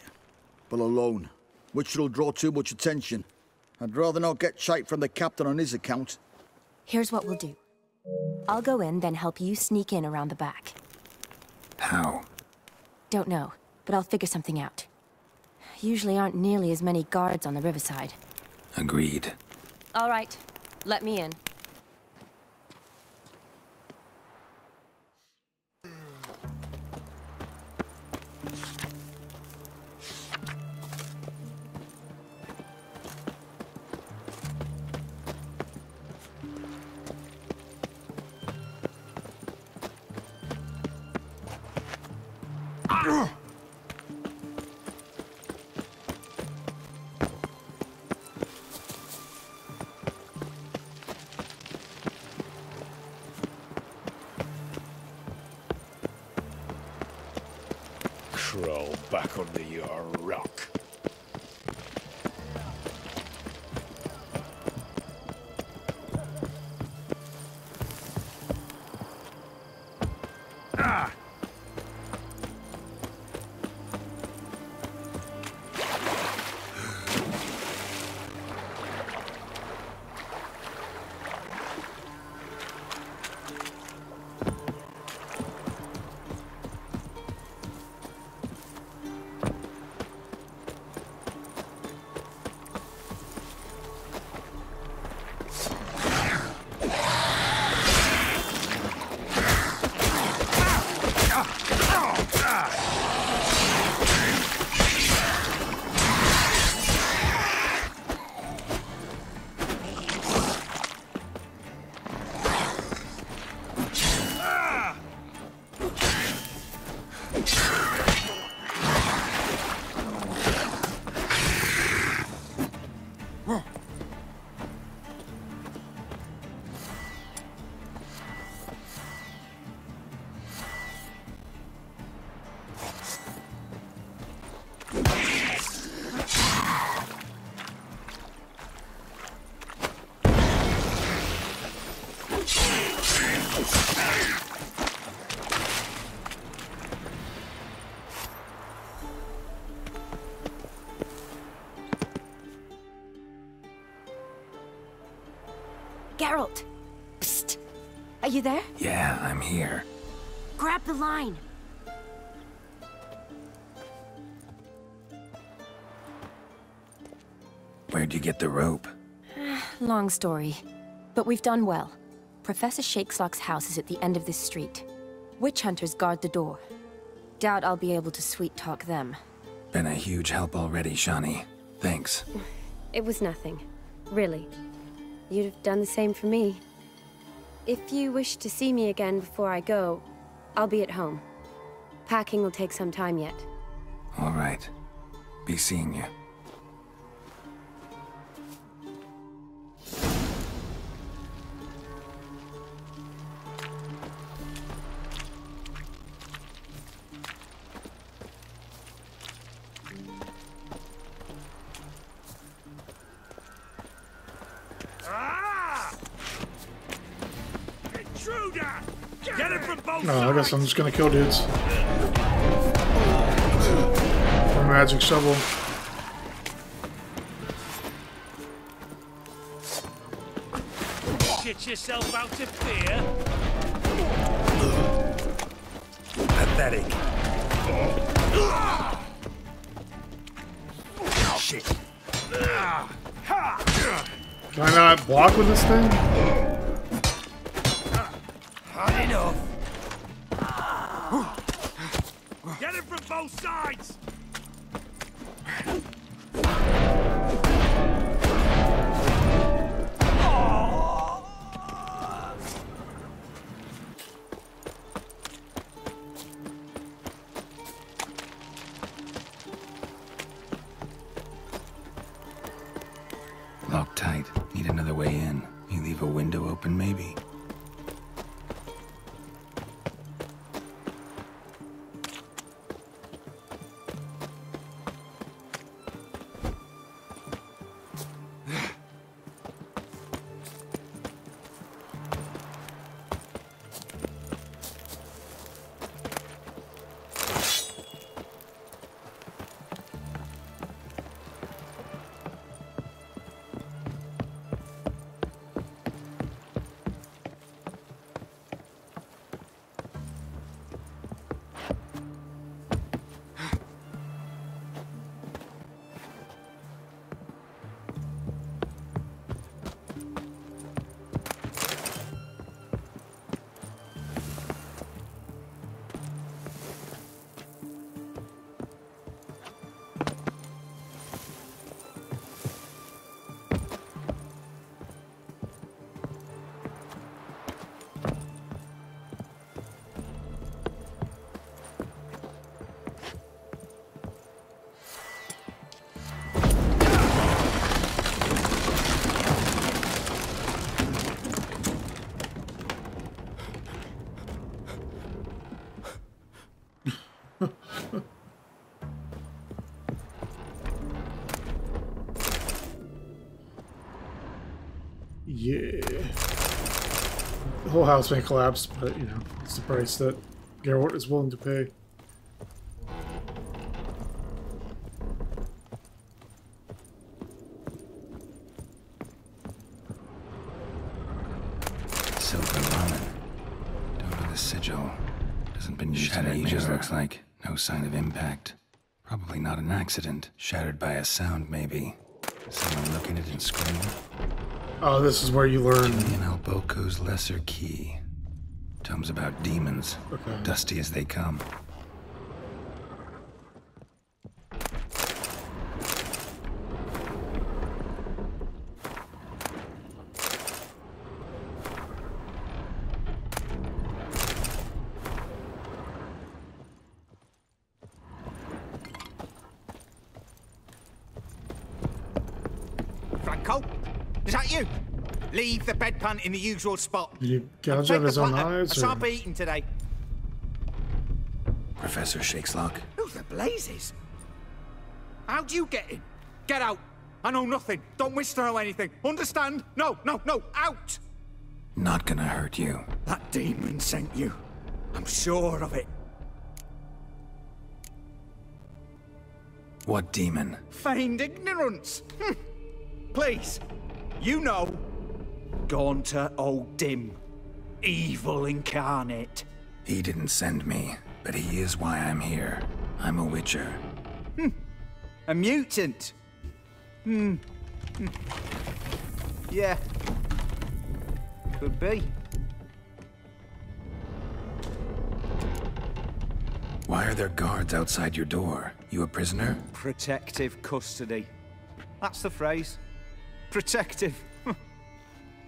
Speaker 14: But alone, which will draw too much attention. I'd rather not get shite from the captain on his account.
Speaker 12: Here's what we'll do. I'll go in, then help you sneak in around the back.
Speaker 3: How?
Speaker 12: Don't know, but I'll figure something out. Usually aren't nearly as many guards on the riverside.
Speaker 3: Agreed.
Speaker 12: All right, let me in.
Speaker 2: Crawl back under your rock.
Speaker 12: Geralt! Psst! Are you there?
Speaker 3: Yeah, I'm here.
Speaker 12: Grab the line!
Speaker 3: Where'd you get the rope?
Speaker 12: long story. But we've done well. Professor Shakeslock's house is at the end of this street. Witch hunters guard the door. Doubt I'll be able to sweet-talk them.
Speaker 3: Been a huge help already, Shani. Thanks.
Speaker 12: It was nothing. Really. You'd have done the same for me. If you wish to see me again before I go, I'll be at home. Packing will take some time yet.
Speaker 3: All right. Be seeing you.
Speaker 1: No, I guess I'm just gonna kill dudes. Or magic shovel.
Speaker 15: Get yourself out of fear.
Speaker 3: Pathetic.
Speaker 15: Shit.
Speaker 1: Can I not block with this thing?
Speaker 15: Hard enough. Get him from both sides.
Speaker 3: Locked tight. Need another way in. You leave a window open, maybe?
Speaker 1: Yeah. The whole house may collapse, but, you know, it's the price that Geralt is willing to pay.
Speaker 3: Silver ramen. Don't know the sigil. Hasn't been used in ages, looks like. No sign of impact. Probably not an accident. Shattered by a sound, maybe. Someone looking at it and screaming.
Speaker 1: Oh, this is where you learn.
Speaker 3: Julian Alboco's Lesser Key. Tomes about demons.
Speaker 1: Okay.
Speaker 3: Dusty as they come.
Speaker 16: Franco? Is that you? Leave the bedpan in the usual spot.
Speaker 1: Did he gouge out his own eyes?
Speaker 16: I shan't be eating today.
Speaker 3: Professor Shakeslock.
Speaker 16: Who the blazes? How'd you get in? Get out. I know nothing. Don't wish to know anything. Understand? No, no, no. Out!
Speaker 3: Not gonna hurt you.
Speaker 16: That demon sent you. I'm sure of it.
Speaker 3: What demon?
Speaker 16: Feigned ignorance. Please. You know. Gaunter Old Dim. Evil incarnate.
Speaker 3: He didn't send me, but he is why I'm here. I'm a witcher.
Speaker 16: A mutant. You Yeah. Could be.
Speaker 3: Why are there guards outside your door? You a prisoner?
Speaker 16: Protective custody. That's the phrase. Protective.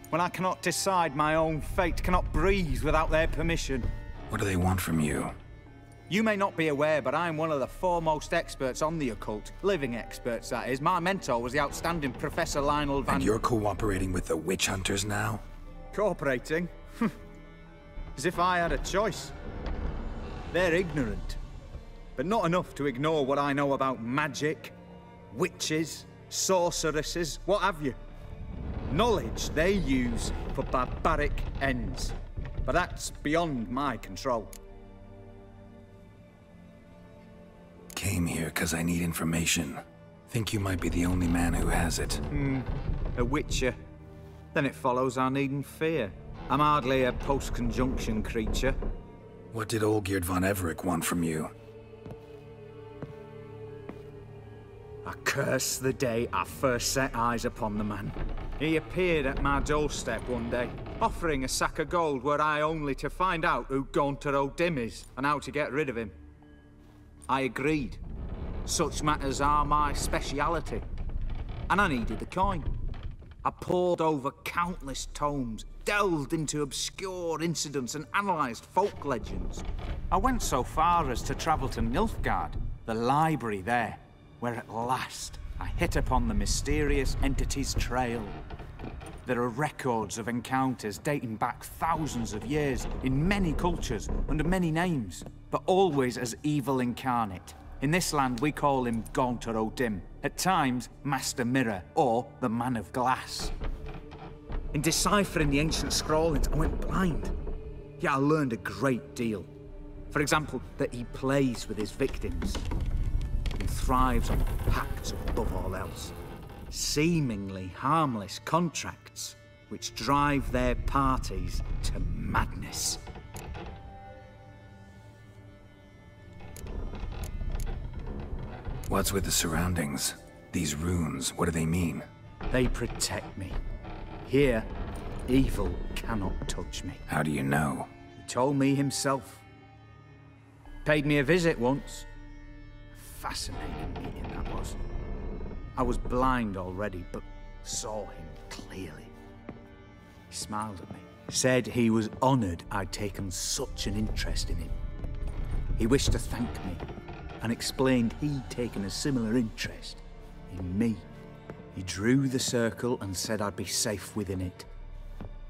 Speaker 16: When I cannot decide my own fate, cannot breathe without their permission.
Speaker 3: What do they want from you?
Speaker 16: You may not be aware, but I'm one of the foremost experts on the occult. Living experts, that is. My mentor was the outstanding Professor Lionel Van...
Speaker 3: And you're cooperating with the witch hunters now?
Speaker 16: Cooperating? As if I had a choice. They're ignorant. But not enough to ignore what I know about magic, witches, sorceresses, what have you. Knowledge they use for barbaric ends. But that's beyond my control.
Speaker 3: Came here because I need information. Think you might be the only man who has it.
Speaker 16: A witcher. Then it follows I needn't fear. I'm hardly a post-conjunction creature.
Speaker 3: What did Olgierd von Everec want from you?
Speaker 16: I curse the day I first set eyes upon the man. He appeared at my doorstep one day, offering a sack of gold were I only to find out who Gaunter O'Dim is and how to get rid of him. I agreed. Such matters are my speciality. And I needed the coin. I pored over countless tomes, delved into obscure incidents and analysed folk legends. I went so far as to travel to Nilfgaard, the library there, where at last I hit upon the mysterious entity's trail. There are records of encounters dating back thousands of years in many cultures under many names, but always as evil incarnate. In this land we call him Gaunter O'Dim, at times Master Mirror or the Man of Glass. In deciphering the ancient scrawlings I went blind, yet I learned a great deal. For example, that he plays with his victims and thrives on pacts above all else. Seemingly harmless contracts which drive their parties to madness.
Speaker 3: What's with the surroundings? These runes, what do they mean?
Speaker 16: They protect me. Here, evil cannot touch me.
Speaker 3: How do you know?
Speaker 16: He told me himself. Paid me a visit once. Fascinating meeting that was. I was blind already, but saw him clearly. He smiled at me, said he was honoured I'd taken such an interest in him. He wished to thank me, and explained he'd taken a similar interest in me. He drew the circle and said I'd be safe within it.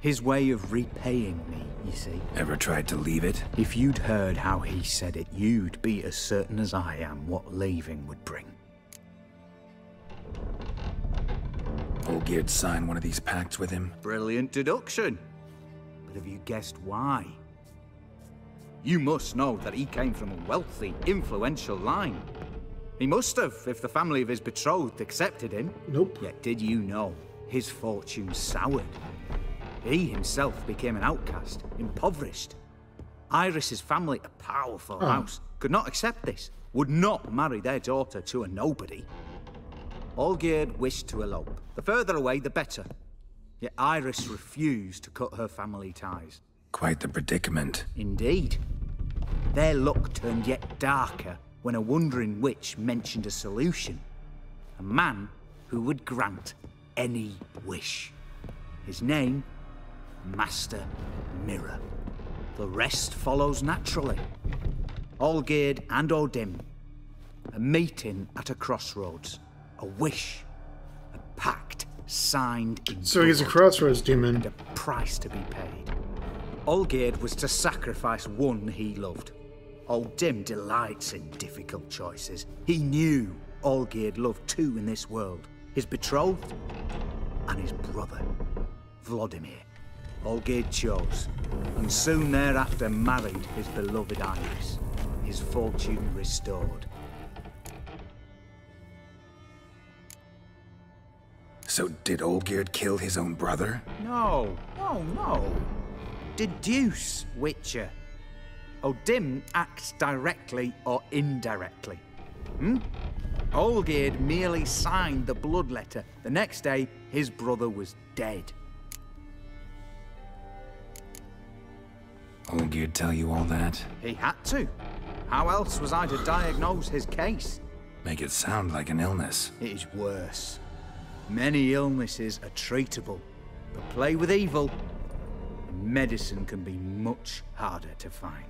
Speaker 16: His way of repaying me, you see.
Speaker 3: Ever tried to leave it?
Speaker 16: If you'd heard how he said it, you'd be as certain as I am what leaving would bring.
Speaker 3: Olgierd signed one of these pacts with him?
Speaker 16: Brilliant deduction. But have you guessed why? You must know that he came from a wealthy, influential line. He must have, if the family of his betrothed accepted him.
Speaker 1: Nope.
Speaker 16: Yet did you know his fortune soured? He himself became an outcast, impoverished. Iris's family, a powerful house, could not accept this, would not marry their daughter to a nobody. Olgierd wished to elope. The further away, the better. Yet Iris refused to cut her family ties.
Speaker 3: Quite the predicament.
Speaker 16: Indeed. Their luck turned yet darker when a wandering witch mentioned a solution. A man who would grant any wish. His name, Master Mirror. The rest follows naturally. Olgierd and O'Dim. A meeting at a crossroads. A wish. A pact signed in
Speaker 1: So he's a crossroads demon.
Speaker 16: And a price to be paid. Olgierd was to sacrifice one he loved. O'Dim delights in difficult choices. He knew Olgierd loved two in this world. His betrothed and his brother, Vladimir. Olgierd chose, and soon thereafter married his beloved Iris. His fortune restored.
Speaker 3: So did Olgierd kill his own brother?
Speaker 16: No. Deduce, Witcher. O'Dim acts directly or indirectly. Olgierd merely signed the blood letter. The next day, his brother was dead.
Speaker 3: Olgierd tell you all that?
Speaker 16: He had to. How else was I to diagnose his case?
Speaker 3: Make it sound like an illness.
Speaker 16: It is worse. Many illnesses are treatable, but play with evil, medicine can be much harder to find.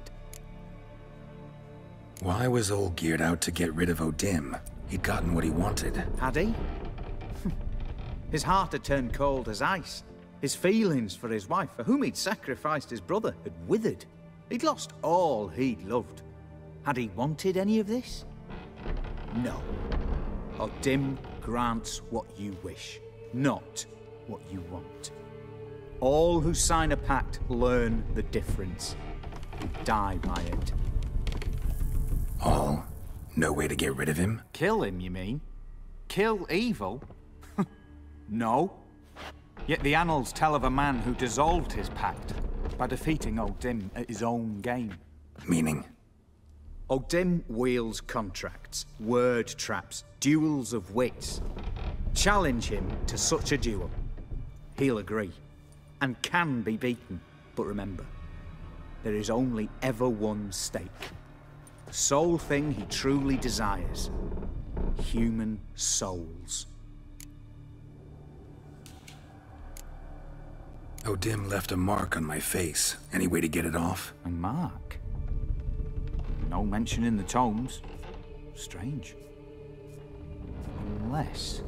Speaker 3: Why was Olgierd out to get rid of Odim? He'd gotten what he wanted.
Speaker 16: Had he? His heart had turned cold as ice. His feelings for his wife, for whom he'd sacrificed his brother, had withered. He'd lost all he'd loved. Had he wanted any of this? No. Odim grants what you wish, not what you want. All who sign a pact learn the difference. Who die by it.
Speaker 3: All? No way to get rid of him?
Speaker 16: Kill him, you mean? Kill evil? No. Yet the annals tell of a man who dissolved his pact by defeating Odim at his own game.
Speaker 3: Meaning?
Speaker 16: Odim wields contracts, word traps, duels of wits. Challenge him to such a duel. He'll agree, and can be beaten. But remember, there is only ever one stake. The sole thing he truly desires. Human souls.
Speaker 3: Odim left a mark on my face. Any way to get it off?
Speaker 16: A mark? No mention in the tomes. Strange. Unless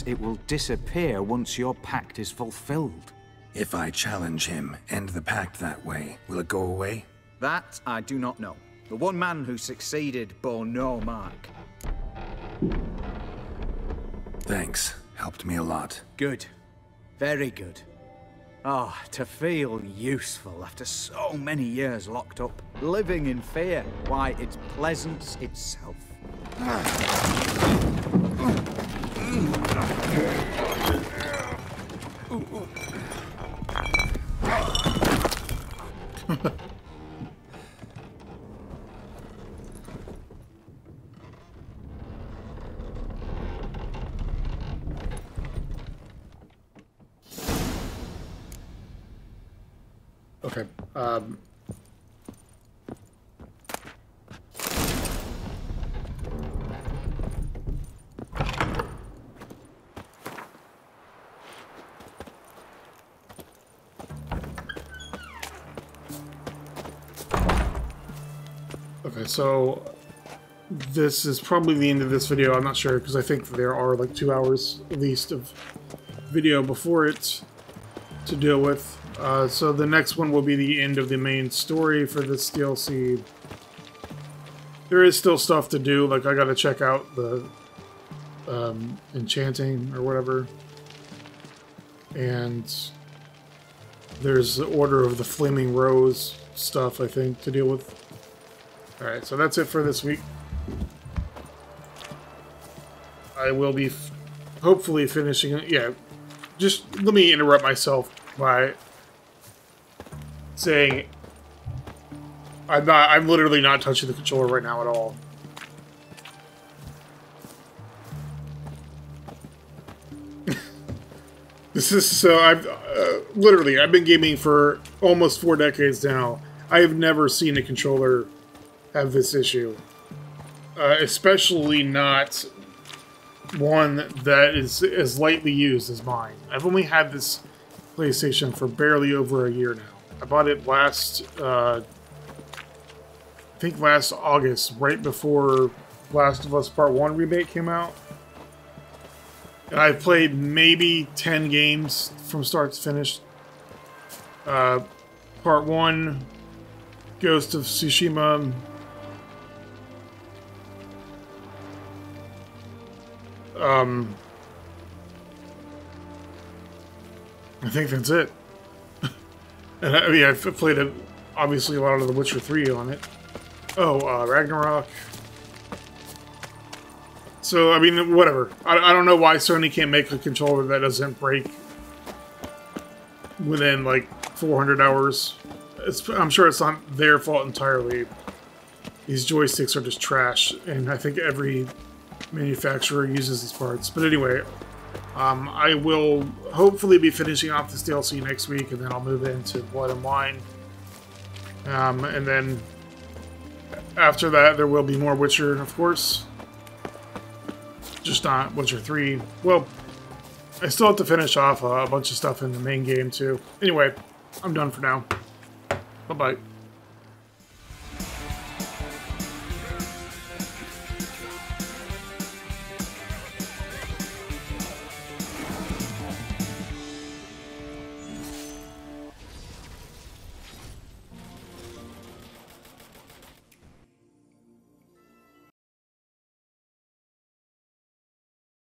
Speaker 16: it will disappear once your pact is fulfilled.
Speaker 3: If I challenge him, end the pact that way, will it go away?
Speaker 16: That I do not know. The one man who succeeded bore no mark.
Speaker 3: Thanks. Helped me a lot.
Speaker 16: Good. Very good. Oh, to feel useful after so many years locked up, living in fear. Why, it's pleasance itself.
Speaker 1: Okay. Okay, so this is probably the end of this video. I'm not sure because I think there are like 2 hours at least of video before it to deal with. So the next one will be the end of the main story for this DLC. There is still stuff to do, like I gotta check out the enchanting or whatever. And there's the Order of the Flaming Rose stuff, I think, to deal with. Alright, so that's it for this week. I will be hopefully finishing it. Yeah, just let me interrupt myself by saying I'm literally not touching the controller right now at all. This is so I've been gaming for almost 4 decades now. I have never seen a controller have this issue, especially not one that is as lightly used as mine. I've only had this PlayStation for barely over a year now. I bought it last, I think last August, right before Last of Us Part 1 remake came out. And I've played maybe 10 games from start to finish. Part 1, Ghost of Tsushima. I think that's it. And I mean, I've played obviously a lot of The Witcher 3 on it. Oh, Ragnarok. So, I mean, whatever. I don't know why Sony can't make a controller that doesn't break within, like, 400 hours. I'm sure it's not their fault entirely. these joysticks are just trash, and I think every manufacturer uses these parts. But anyway, I will hopefully be finishing off this DLC next week, and then I'll move into Blood and Wine. And then after that, there will be more Witcher, of course. Just not Witcher 3. Well, I still have to finish off a bunch of stuff in the main game, too. Anyway, I'm done for now. Bye-bye.